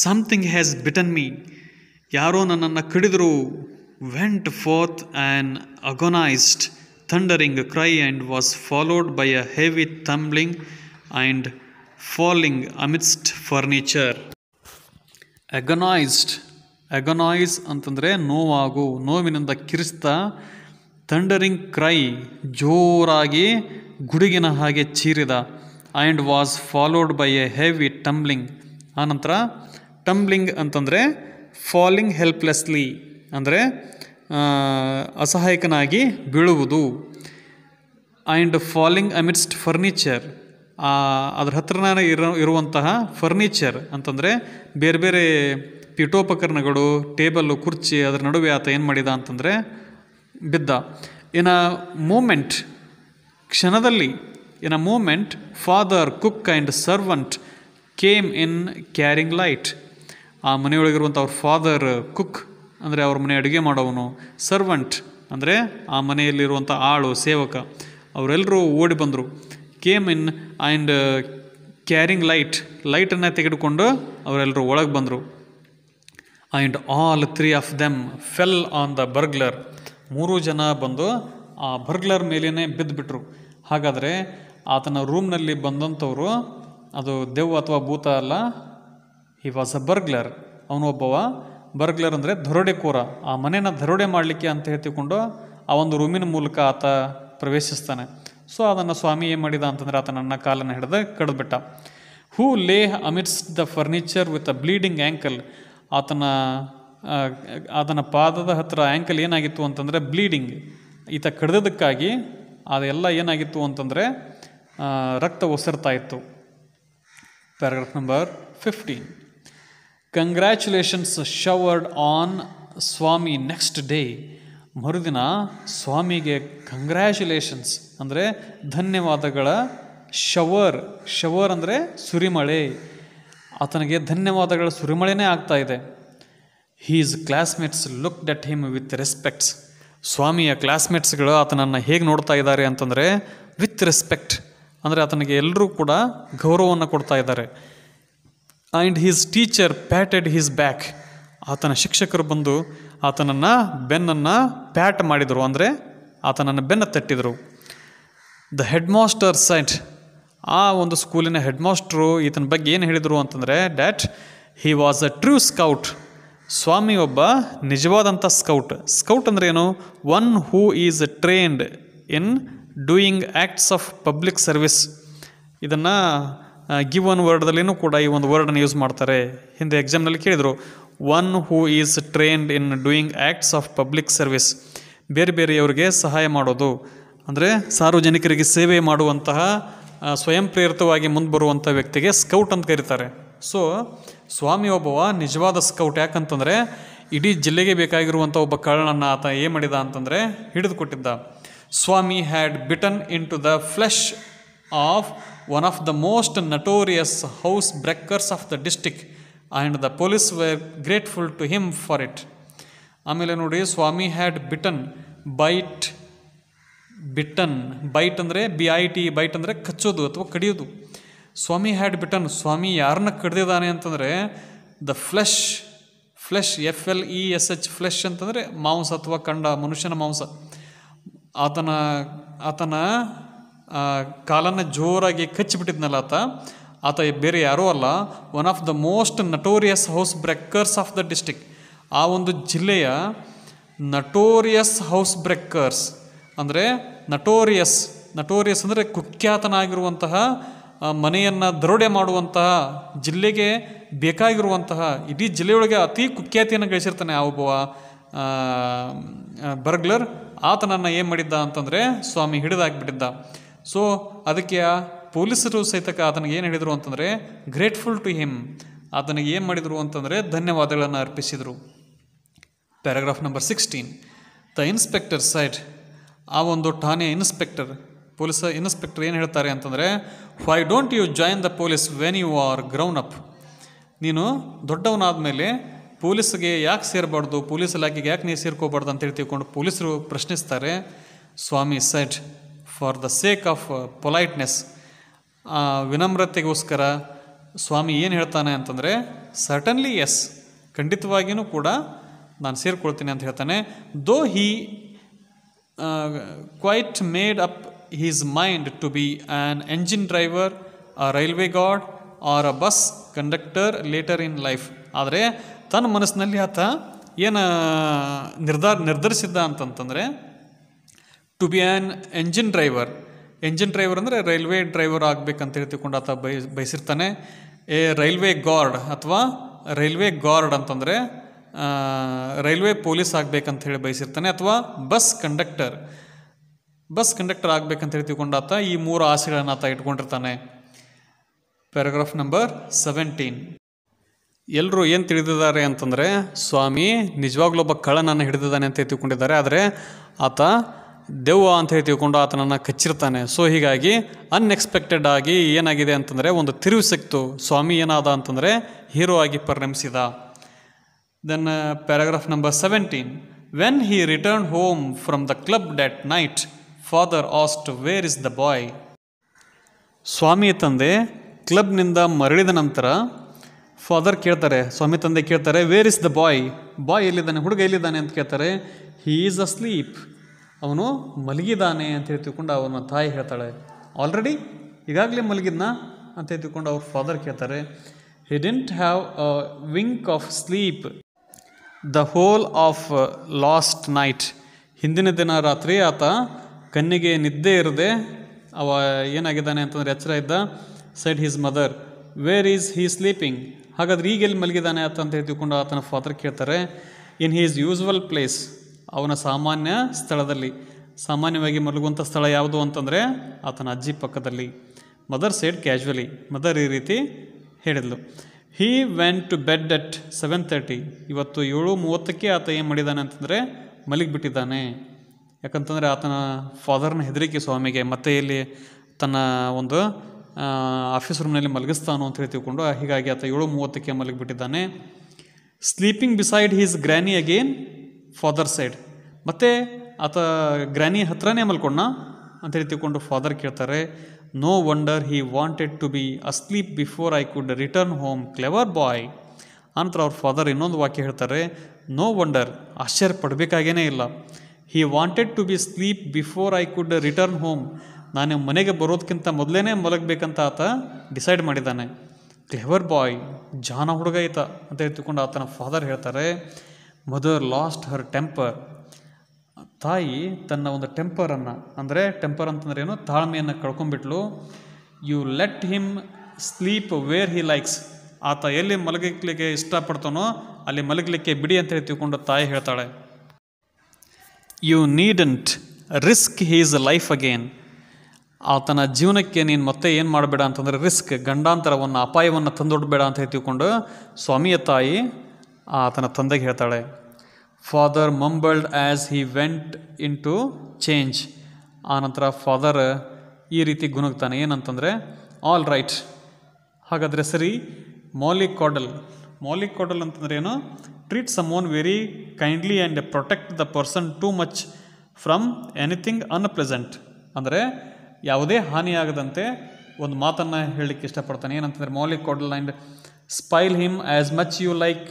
ಸಮಥಿಂಗ್ ಹ್ಯಾಸ್ ಬಿಟನ್ ಮೀ. ಯಾರೋ ನನ್ನನ್ನು ಕಡಿದರು. Went forth an agonised thundering cry and was followed by a heavy tumbling and falling amidst furniture. Agonise ಅಂತಂದರೆ ನೋವಾಗು, ನೋವಿನಿಂದ ಕಿರಿಸ್ತ. ಥಂಡರಿಂಗ್ ಕ್ರೈ, ಜೋರಾಗಿ ಗುಡುಗಿನ ಹಾಗೆ ಚೀರಿದ. And was followed by a heavy tumbling. ಆನಂತರ ಟಂಬ್ಲಿಂಗ್ ಅಂತಂದರೆ ಫಾಲಿಂಗ್ ಹೆಲ್ಪ್ಲೆಸ್ಲಿ, ಅಂದರೆ ಅಸಹಾಯಕನಾಗಿ ಬೀಳುವುದು. ಆ್ಯಂಡ್ ಫಾಲಿಂಗ್ ಅಮಿಡ್ಸ್ಟ್ ಫರ್ನಿಚರ್, ಅದ್ರ ಹತ್ರನೇ ಇರುವಂತಹ ಫರ್ನಿಚರ್ ಅಂತಂದರೆ ಬೇರೆ ಬೇರೆ ಪೀಠೋಪಕರಣಗಳು, ಟೇಬಲ್ಲು, ಕುರ್ಚಿ, ಅದರ ನಡುವೆ ಆತ ಏನು ಮಾಡಿದ ಅಂತಂದರೆ ಬಿದ್ದ. ಇನ್ ಅ ಮೂಮೆಂಟ್, ಕ್ಷಣದಲ್ಲಿ, in a moment father, cook and servant came in carrying light. ಆ ಮನೆಯೊಳಗಿರುವಂಥ ಅವ್ರ ಫಾದರ್, ಕುಕ್ ಅಂದರೆ ಅವ್ರ ಮನೆ ಅಡುಗೆ ಮಾಡೋವನು, ಸರ್ವಂಟ್ ಅಂದರೆ ಆ ಮನೆಯಲ್ಲಿರುವಂಥ ಆಳು, ಸೇವಕ, ಅವರೆಲ್ಲರೂ ಓಡಿ ಬಂದರು. ಕೇಮ್ ಇನ್ ಆ್ಯಂಡ್ ಕ್ಯಾರಿಂಗ್ ಲೈಟನ್ನು ತೆಗೆದುಕೊಂಡು ಅವರೆಲ್ಲರೂ ಒಳಗೆ ಬಂದರು. And all 3 of them fell on the burglar. 3 ಜನ ಬಂದು ಆ ಬರ್ಗ್ಲರ್ ಮೇಲೇ ಬಿದ್ದುಬಿಟ್ರು. ಹಾಗಾದರೆ ಆತನ ರೂಮ್ನಲ್ಲಿ ಬಂದಂಥವರು ಅದು ದೆವ್ವ ಅಥವಾ ಭೂತ ಅಲ್ಲ, ಹಿ ವಾಸ್ ಅ ಬರ್ಗ್ಲರ್. ಅವನು ಒಬ್ಬವ ಬರ್ಗ್ಲರ್ ಅಂದರೆ ದರೋಡೆಕೋರ. ಆ ಮನೇನ ದರೋಡೆ ಮಾಡಲಿಕ್ಕೆ ಅಂತ ಹೇಳ್ತಿಕೊಂಡು ಆ ಒಂದು ರೂಮಿನ ಮೂಲಕ ಆತ ಪ್ರವೇಶಿಸ್ತಾನೆ. ಸೊ ಅದನ್ನು ಸ್ವಾಮಿ ಏನು ಮಾಡಿದ ಅಂತಂದರೆ ಆತನನ್ನು ಕಾಲನ್ನು ಹಿಡಿದು ಕಡಿದ್ಬಿಟ್ಟ. Who lay amidst the furniture with a bleeding ankle. ಆತನ ಪಾದದ ಹತ್ತಿರ ಆ್ಯಂಕಲ್ ಏನಾಗಿತ್ತು ಅಂತಂದರೆ ಬ್ಲೀಡಿಂಗ್. ಈತ ಕಡಿದಕ್ಕಾಗಿ ಅದೆಲ್ಲ ಏನಾಗಿತ್ತು ಅಂತಂದರೆ ರಕ್ತ ಒಸರ್ತಾ ಇತ್ತು. Paragraph number 15. Congratulations showered on Swami next day. ಮರುದಿನ ಸ್ವಾಮಿಗೆ ಕಂಗ್ರ್ಯಾಚುಲೇಷನ್ಸ್ ಅಂದರೆ ಧನ್ಯವಾದಗಳ ಶವರ್ ಅಂದರೆ ಸುರಿಮಳೆ. ಆತನಿಗೆ ಧನ್ಯವಾದಗಳ ಸುರಿಮಳೆನೇ ಆಗ್ತಾ ಇದೆ. His classmates looked at him with respects. ಸ್ವಾಮಿಯ ಕ್ಲಾಸ್ಮೇಟ್ಸ್ಗಳು ಆತನನ್ನು ಹೇಗೆ ನೋಡ್ತಾ ಇದ್ದಾರೆ ಅಂತಂದರೆ ವಿತ್ ರೆಸ್ಪೆಕ್ಟ್, ಅಂದರೆ ಆತನಿಗೆ ಎಲ್ಲರೂ ಕೂಡ ಗೌರವವನ್ನು ಕೊಡ್ತಾ ಇದ್ದಾರೆ. And his teacher patted his back. ಆತನ ಶಿಕ್ಷಕರು ಬಂದು ಆತನನ್ನು ಬೆನ್ನನ್ನು ಪ್ಯಾಟ್ ಮಾಡಿದರು, ಅಂದರೆ ಆತನನ್ನು ಬೆನ್ನ ತಟ್ಟಿದರು. The headmaster said. ಆ ಒಂದು ಸ್ಕೂಲಿನ ಹೆಡ್ ಮಾಸ್ಟ್ರು ಈತನ ಬಗ್ಗೆ ಏನು ಹೇಳಿದರು ಅಂತಂದರೆ that he was a true scout. Swami ಒಬ್ಬ ನಿಜವಾದಂಥ ಸ್ಕೌಟ್ ಅಂದರೆ ಏನು? One who is trained in doing acts of public service. ಇದನ್ನು ಗಿವನ್ ವರ್ಡ್ದಲ್ಲಿನೂ ಕೂಡ ಈ ಒಂದು ವರ್ಡನ್ನು ಯೂಸ್ ಮಾಡ್ತಾರೆ. ಹಿಂದೆ ಎಕ್ಸಾಮ್ನಲ್ಲಿ ಕೇಳಿದರು, one who is trained in doing acts of public service. ಬೇರೆ ಬೇರೆಯವರಿಗೆ ಸಹಾಯ ಮಾಡೋದು ಅಂದರೆ ಸಾರ್ವಜನಿಕರಿಗೆ ಸೇವೆ ಮಾಡುವಂತಹ ಸ್ವಯಂ ಪ್ರೇರಿತವಾಗಿ ಮುಂದೆ ಬರುವಂಥ ವ್ಯಕ್ತಿಗೆ ಸ್ಕೌಟ್ ಅಂತ ಕರೀತಾರೆ. ಸೊ ಸ್ವಾಮಿ ಒಬ್ಬವ ನಿಜವಾದ ಸ್ಕೌಟ್. ಯಾಕಂತಂದರೆ ಇಡೀ ಜಿಲ್ಲೆಗೆ ಬೇಕಾಗಿರುವಂಥ ಒಬ್ಬ ಕಳ್ಳನನ್ನು ಆತ ಏನು ಮಾಡಿದ ಅಂತಂದರೆ ಹಿಡಿದು ಕೊಟ್ಟಿದ್ದ. Swami had bitten into the flesh of one of the most notorious housebreakers of the district and the police were grateful to him for it. ಆಮೇಲೆ ನೋಡಿ, ಸ್ವಾಮಿ ಹ್ಯಾಡ್ ಬಿಟನ್ ಬೈಟ್ ಅಂದರೆ BIT, ಬೈಟ್ ಅಂದರೆ ಕಚ್ಚೋದು ಅಥವಾ ಕಡಿಯೋದು. ಸ್ವಾಮಿ had beaten, ಸ್ವಾಮಿ ಯಾರನ್ನ ಕಡ್ದಿದ್ದಾನೆ ಅಂತಂದರೆ the flesh FLESH flesh ಅಂತಂದರೆ ಮಾಂಸ ಅಥವಾ ಕಂಡ, ಮನುಷ್ಯನ ಮಾಂಸ. ಆತನ ಕಾಲನ್ನು ಜೋರಾಗಿ ಕಚ್ಚಿಬಿಟ್ಟಿದ್ನಲ್ಲ ಆತ ಬೇರೆ ಯಾರೂ ಅಲ್ಲ, one of the most notorious housebreakers of the district. ಆ ಒಂದು ಜಿಲ್ಲೆಯ ನಟೋರಿಯಸ್ ಹೌಸ್ ಬ್ರೇಕರ್ಸ್ ಅಂದರೆ ನಟೋರಿಯಸ್ ಅಂದರೆ ಕುಖ್ಯಾತನಾಗಿರುವಂತಹ, ಮನೆಯನ್ನು ದರೋಡೆ ಮಾಡುವಂತಹ, ಜಿಲ್ಲೆಗೆ ಬೇಕಾಗಿರುವಂತಹ, ಇಡೀ ಜಿಲ್ಲೆಯೊಳಗೆ ಅತಿ ಕುಖ್ಯಾತಿಯನ್ನು ಗಳಿಸಿರ್ತಾನೆ ಆ ಒಬ್ಬ ಬರ್ಗ್ಲರ್. ಆತನನ್ನು ಏನು ಮಾಡಿದ್ದ ಅಂತಂದರೆ ಸ್ವಾಮಿ ಹಿಡಿದಾಕಿಬಿಟ್ಟಿದ್ದ. ಸೊ ಅದಕ್ಕೆ ಪೊಲೀಸರು ಸಹಿತ ಆತನಿಗೆ ಏನು ಹೇಳಿದರು ಅಂತಂದರೆ ಗ್ರೇಟ್ಫುಲ್ ಟು ಹಿಮ್, ಆತನಿಗೆ ಏನು ಮಾಡಿದರು ಅಂತಂದರೆ ಧನ್ಯವಾದಗಳನ್ನು ಅರ್ಪಿಸಿದರು. Paragraph number 16. The inspector said, ಆ ಒಂದು ಠಾಣೆ ಪೊಲೀಸ್ ಇನ್ಸ್ಪೆಕ್ಟರ್ ಏನು ಹೇಳ್ತಾರೆ ಅಂತಂದರೆ, why don't you join the police when you are grown up? ನೀನು ದೊಡ್ಡವನಾದ ಮೇಲೆ ಪೊಲೀಸ್ಗೆ ಯಾಕೆ ಸೇರಬಾರ್ದು, ಪೊಲೀಸ್ ಇಲಾಖೆಗೆ ಯಾಕೆ ನೀವು ಸೇರ್ಕೋಬಾರ್ದು ಅಂತೇಳಿ ತಿಳ್ಕೊಂಡು ಪೊಲೀಸರು ಪ್ರಶ್ನಿಸ್ತಾರೆ. Swami said, for the sake of politeness, ವಿನಮ್ರತೆಗೋಸ್ಕರ ಸ್ವಾಮಿ ಏನು ಹೇಳ್ತಾನೆ ಅಂತಂದರೆ, ಸರ್ಟನ್ಲಿ ಎಸ್, ಖಂಡಿತವಾಗಿಯೂ ಕೂಡ ನಾನು ಸೇರ್ಕೊಳ್ತೀನಿ ಅಂತ ಹೇಳ್ತಾನೆ. Though he quite made up his mind to be an engine driver, a railway guard or a bus conductor later in life. ಆದರೆ ತನ್ನ ಮನಸ್ಸಿನಲ್ಲಿ ಆತ ಏನು ನಿರ್ಧರಿಸಿದ್ದ ಅಂತಂತಂದರೆ, to be an engine driver ಅಂದರೆ ರೈಲ್ವೆ ಡ್ರೈವರ್ ಆಗಬೇಕಂತ ತಿಳ್ಕೊಂಡು ಆತ ಬಯಸಿರ್ತಾನೆ. ರೈಲ್ವೆ ಗಾರ್ಡ್ ಅಂತಂದರೆ ರೈಲ್ವೆ ಪೊಲೀಸ್ ಆಗಬೇಕಂತ ಹೇಳಿ ಬಯಸಿರ್ತಾನೆ, ಅಥವಾ ಬಸ್ ಕಂಡಕ್ಟರ್ ಆಗಬೇಕಂತ ಹೇಳಿ ತಿಳ್ಕೊಂಡಾತ ಈ 3 ಆಸೆಗಳನ್ನು ಆತ ಇಟ್ಕೊಂಡಿರ್ತಾನೆ. Paragraph number 17. ಎಲ್ಲರೂ ಏನು ತಿಳಿದಿದ್ದಾರೆ ಅಂತಂದರೆ, ಸ್ವಾಮಿ ನಿಜವಾಗ್ಲೂ ಒಬ್ಬ ಕಳ್ಳನನ್ನು ಹಿಡಿದಿದ್ದಾನೆ ಅಂತ ತಿಳ್ಕೊಂಡಿದ್ದಾರೆ, ಆದರೆ ಆತ ದೆವ್ವ ಅಂತ ಹೇಳಿ ತಿಳ್ಕೊಂಡು ಆತನನ್ನು ಕಚ್ಚಿರ್ತಾನೆ. ಸೊ ಹೀಗಾಗಿ ಅನ್ಎಕ್ಸ್ಪೆಕ್ಟೆಡ್ ಆಗಿ ಏನಾಗಿದೆ ಅಂತಂದರೆ ಒಂದು ತಿರುವು ಸಿಕ್ತು. ಸ್ವಾಮಿ ಏನಾದ ಅಂತಂದರೆ ಹೀರೋ ಆಗಿ ಪರಿಣಮಿಸಿದ. Then paragraph number 17. When he return home from the club that night, father asked where is the boy? Swami ತಂದೆ ಕ್ಲಬ್ನಿಂದ ಮರಳಿದ ನಂತರ ಸ್ವಾಮಿ ತಂದೆ ಕೇಳ್ತಾರೆ, ವೇರ್ ಇಸ್ ದ ಬಾಯ್ ಎಲ್ಲಿದ್ದಾನೆ, ಹುಡುಗ ಎಲ್ಲಿದ್ದಾನೆ ಅಂತ ಕೇಳ್ತಾರೆ. ಹೀ ಈಸ್ ಅಸ್ಲೀಪ್, ಅವನು ಮಲಗಿದ್ದಾನೆ ಅಂತ ಹೇಳಿ ತಿಳ್ಕೊಂಡು ಅವನ ತಾಯಿ ಹೇಳ್ತಾಳೆ. ಆಲ್ರೆಡಿ ಈಗಾಗಲೇ ಮಲಗಿದ್ನಾ ಅಂತ ತಿಳ್ಕೊಂಡು ಅವ್ರ ಫಾದರ್ ಕೇಳ್ತಾರೆ. ಹಿ didn't have a Wynk of sleep the whole of last night, ಹಿಂದಿನ ದಿನ ರಾತ್ರಿ ಆತ ಕಣ್ಣಿಗೆ ನಿದ್ದೆ ಇರದೆ ಅವ ಏನಾಗಿದ್ದಾನೆ ಅಂತಂದರೆ ಎಚ್ಚರ ಇದ್ದ. Side his mother, where is he sleeping? ಹಾಗಾದ್ರೆ ಈಗೆಲ್ಲಿ ಮಲಗಿದ್ದಾನೆ ಆತ ಅಂತ ತಿಳ್ಕೊಂಡು ಆತನ ಫಾದರ್ ಕೇಳ್ತಾರೆ. ಇನ್ ಹೀಸ್ ಯೂಸ್ವಲ್ ಪ್ಲೇಸ್, ಅವನ ಸಾಮಾನ್ಯ ಸ್ಥಳದಲ್ಲಿ. ಸಾಮಾನ್ಯವಾಗಿ ಮಲಗುವಂಥ ಸ್ಥಳ ಯಾವುದು ಅಂತಂದರೆ ಆತನ ಅಜ್ಜಿ ಪಕ್ಕದಲ್ಲಿ. ಮದರ್ ಸೈಡ್ ಕ್ಯಾಶುವಲಿ, ಮದರ್ ಈ ರೀತಿ ಹೇಳಿದ್ಲು. He went to bed at 7:30, ಇವತ್ತು 7:30ಕ್ಕೆ ಆತ ಏನು ಮಾಡಿದ್ದಾನೆ ಅಂತಂದರೆ ಮಲಗಿಬಿಟ್ಟಿದ್ದಾನೆ. ಯಾಕಂತಂದರೆ ಆತನ ಫಾದರ್ನ ಹೆದರಿಕೆ ಸ್ವಾಮಿಗೆ, ಮತ್ತೆ ಇಲ್ಲಿ ತನ್ನ ಒಂದು ಆಫೀಸ್ ರೂಮ್ನಲ್ಲಿ ಮಲಗಿಸ್ತಾನೋ ಅಂತ ಹೇಳಿ ತಿಳ್ಕೊಂಡು ಹೀಗಾಗಿ ಆತ 7:30ಕ್ಕೆ ಮಲಗಿಬಿಟ್ಟಿದ್ದಾನೆ. Sleeping beside his granny again, father said, ಮತ್ತು ಆತ ಗ್ರ್ಯಾನಿ ಹತ್ರನೇ ಮಲ್ಕೊಂಡ ಅಂತೇಳಿ ತಿಳ್ಕೊಂಡು ಫಾದರ್ ಕೇಳ್ತಾರೆ. No wonder he wanted to be asleep before I could return home, clever boy. ಆನಂತರ ಅವ್ರ ಫಾದರ್ ಇನ್ನೊಂದು ವಾಕ್ಯ ಹೇಳ್ತಾರೆ, ನೋ ವಂಡರ್, ಆಶ್ಚರ್ಯ ಪಡಬೇಕಾಗೇನೇ ಇಲ್ಲ. He wanted to be sleep before I could return home, ನಾನು ಮನೆಗೆ ಬರೋದಕ್ಕಿಂತ ಮೊದಲೇ ಮಲಗಬೇಕಂತ ಆತ ಡಿಸೈಡ್ ಮಾಡಿದ್ದಾನೆ. ಕ್ಲೆವರ್ ಬಾಯ್, ಜಾನ ಹುಡುಗ ಈತ ಅಂತ ಹೇಳ್ತಿಕೊಂಡು ಆತನ ಫಾದರ್ ಹೇಳ್ತಾರೆ. ಮದರ್ ಲಾಸ್ಟ್ ಹರ್ ಟೆಂಪರ್, ತಾಯಿ ತನ್ನ ಒಂದು ಟೆಂಪರನ್ನು, ಅಂದರೆ ಟೆಂಪರ್ ಅಂತಂದ್ರೆ ಏನು, ತಾಳ್ಮೆಯನ್ನು ಕಳ್ಕೊಂಡ್ಬಿಟ್ಲು. You let him sleep where he likes, ಆತ ಎಲ್ಲಿ ಮಲಗಲಿಕ್ಕೆ ಇಷ್ಟಪಡ್ತಾನೋ ಅಲ್ಲಿ ಮಲಗಲಿಕ್ಕೆ ಬಿಡಿ ಅಂತ ಹೇಳಿ ತಿಳ್ಕೊಂಡು ತಾಯಿ ಹೇಳ್ತಾಳೆ. You needn't risk his life again, ಆತನ ಜೀವನಕ್ಕೆ ನೀನು ಮತ್ತೆ ಏನು ಮಾಡಬೇಡ ಅಂತಂದರೆ ರಿಸ್ಕ್, ಗಂಡಾಂತರವನ್ನು, ಅಪಾಯವನ್ನು ತಂದೊಡ್ಬೇಡ ಅಂತ ಹೇಳಿ ತಿಳ್ಕೊಂಡು ಸ್ವಾಮಿಯ ತಾಯಿ ಆತನ ತಂದೆಗೆ ಹೇಳ್ತಾಳೆ. Father mumbled as he went in to change, ಆನಂತರ ಫಾದರ್ ಈ ರೀತಿ ಗುಣಗ್ತಾನೆ, ಏನಂತಂದರೆ ಆಲ್ ರೈಟ್, ಹಾಗಾದರೆ ಸರಿ. ಮಾಲಿಕಾಡಲ್ ಅಂತಂದ್ರೆ ಏನು, treat someone very kindly and protect the person too much from anything unpleasant, ಅಂದರೆ ಯಾವುದೇ ಹಾನಿಯಾಗದಂತೆ ಒಂದು ಮಾತನ್ನು ಹೇಳಲಿಕ್ಕೆ ಇಷ್ಟಪಡ್ತಾನೆ. ಏನಂತಂದರೆ mollycoddle and spoil him as much you like,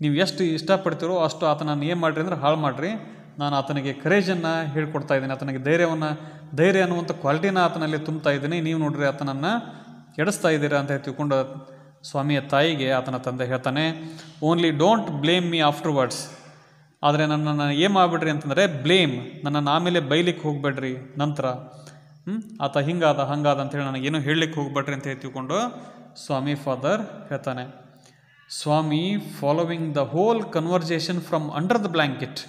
ನೀವು ಎಷ್ಟು ಇಷ್ಟಪಡ್ತೀರೋ ಅಷ್ಟು ಆತನನ್ನು ಏನು ಮಾಡಿರಿ ಅಂದರೆ ಹಾಳು ಮಾಡಿರಿ. ನಾನು ಆತನಿಗೆ ಕರೇಜನ್ನು ಹೇಳ್ಕೊಡ್ತಾ ಇದ್ದೀನಿ, ಆತನಿಗೆ ಧೈರ್ಯ ಅನ್ನುವಂಥ ಕ್ವಾಲಿಟಿನ ಆತನಲ್ಲಿ ತುಂಬ್ತಾ ಇದ್ದೀನಿ, ನೀವು ನೋಡ್ರಿ ಆತನನ್ನು ಕೆಡಿಸ್ತಾ ಇದ್ದೀರಾ ಅಂತ ತಿಳ್ಕೊಂಡು ಸ್ವಾಮಿಯ ತಾಯಿಗೆ ಆತನ ತಂದೆ ಹೇಳ್ತಾನೆ. Only don't blame me afterwards, ಆದರೆ ನನ್ನನ್ನು ಏನು ಮಾಡಿಬಿಡ್ರಿ ಅಂತಂದರೆ ಬ್ಲೇಮ್, ನನ್ನನ್ನು ಆಮೇಲೆ ಬೈಲಿಕ್ಕೆ ಹೋಗಬೇಡ್ರಿ ನಂತರ, ಆತ ಹಿಂಗಾದ ಅಂತೇಳಿ ನನಗೇನು ಹೇಳಲಿಕ್ಕೆ ಹೋಗ್ಬೇಡ್ರಿ ಅಂತ ತಿಳ್ಕೊಂಡು ಸ್ವಾಮಿ ಫಾದರ್ ಹೇಳ್ತಾನೆ. Swami following the whole conversation from under the blanket,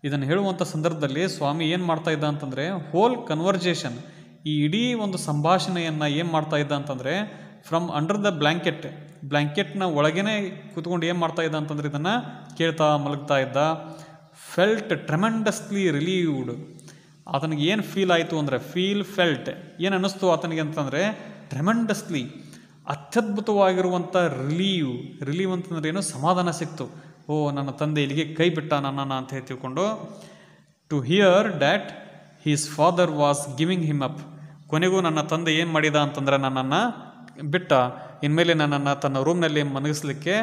ಇದನ್ನು ಹೇಳುವಂಥ ಸಂದರ್ಭದಲ್ಲಿ ಸ್ವಾಮಿ ಏನು ಮಾಡ್ತಾ ಇದ್ದ ಅಂತಂದರೆ ಹೋಲ್ ಕನ್ವರ್ಜೇಷನ್, ಈ ಇಡೀ ಒಂದು ಸಂಭಾಷಣೆಯನ್ನು ಏನು ಮಾಡ್ತಾ ಇದ್ದ ಅಂತಂದರೆ ಫ್ರಮ್ ಅಂಡರ್ ದ ಬ್ಲ್ಯಾಂಕೆಟ್, ಬ್ಲ್ಯಾಂಕೆಟ್ನ ಒಳಗೇನೆ ಕೂತ್ಕೊಂಡು ಏನು ಮಾಡ್ತಾ ಇದ್ದ ಅಂತಂದ್ರೆ ಇದನ್ನು ಕೇಳ್ತಾ ಮಲಗ್ತಾ ಇದ್ದ. Felt tremendously relieved. ಆತನಿಗೆ ಏನು ಫೀಲ್ ಆಯಿತು ಅಂದರೆ ಫೆಲ್ಟ್ ಏನು ಅನ್ನಿಸ್ತು ಆತನಿಗೆ ಅಂತಂದರೆ ಟ್ರೆಮೆಂಡಸ್ಲಿ ಅತ್ಯದ್ಭುತವಾಗಿರುವಂಥ ರಿಲೀವ್ ಅಂತಂದ್ರೆ ಏನು, ಸಮಾಧಾನ ಸಿಕ್ತು. ಓ, ನನ್ನ ತಂದೆ ಇಲ್ಲಿಗೆ ಕೈ ಬಿಟ್ಟ ನನ್ನನ್ನು ಅಂತ ಹೇಳಿ ತಿಳ್ಕೊಂಡು. To hear that his father was giving him up. ಕೊನೆಗೂ ನನ್ನ ತಂದೆ ಏನು ಮಾಡಿದ ಅಂತಂದರೆ ನನ್ನನ್ನು ಬಿಟ್ಟ, ಇನ್ಮೇಲೆ ನನ್ನನ್ನು ತನ್ನ ರೂಮ್ನಲ್ಲಿ ಮನಗಿಸ್ಲಿಕ್ಕೆ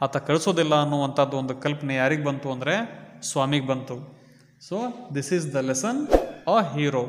ಆತ ಕಳಿಸೋದಿಲ್ಲ ಅನ್ನುವಂಥದ್ದು ಒಂದು ಕಲ್ಪನೆ ಯಾರಿಗೆ ಬಂತು ಅಂದರೆ ಸ್ವಾಮಿಗೆ ಬಂತು. So this is the lesson, a hero.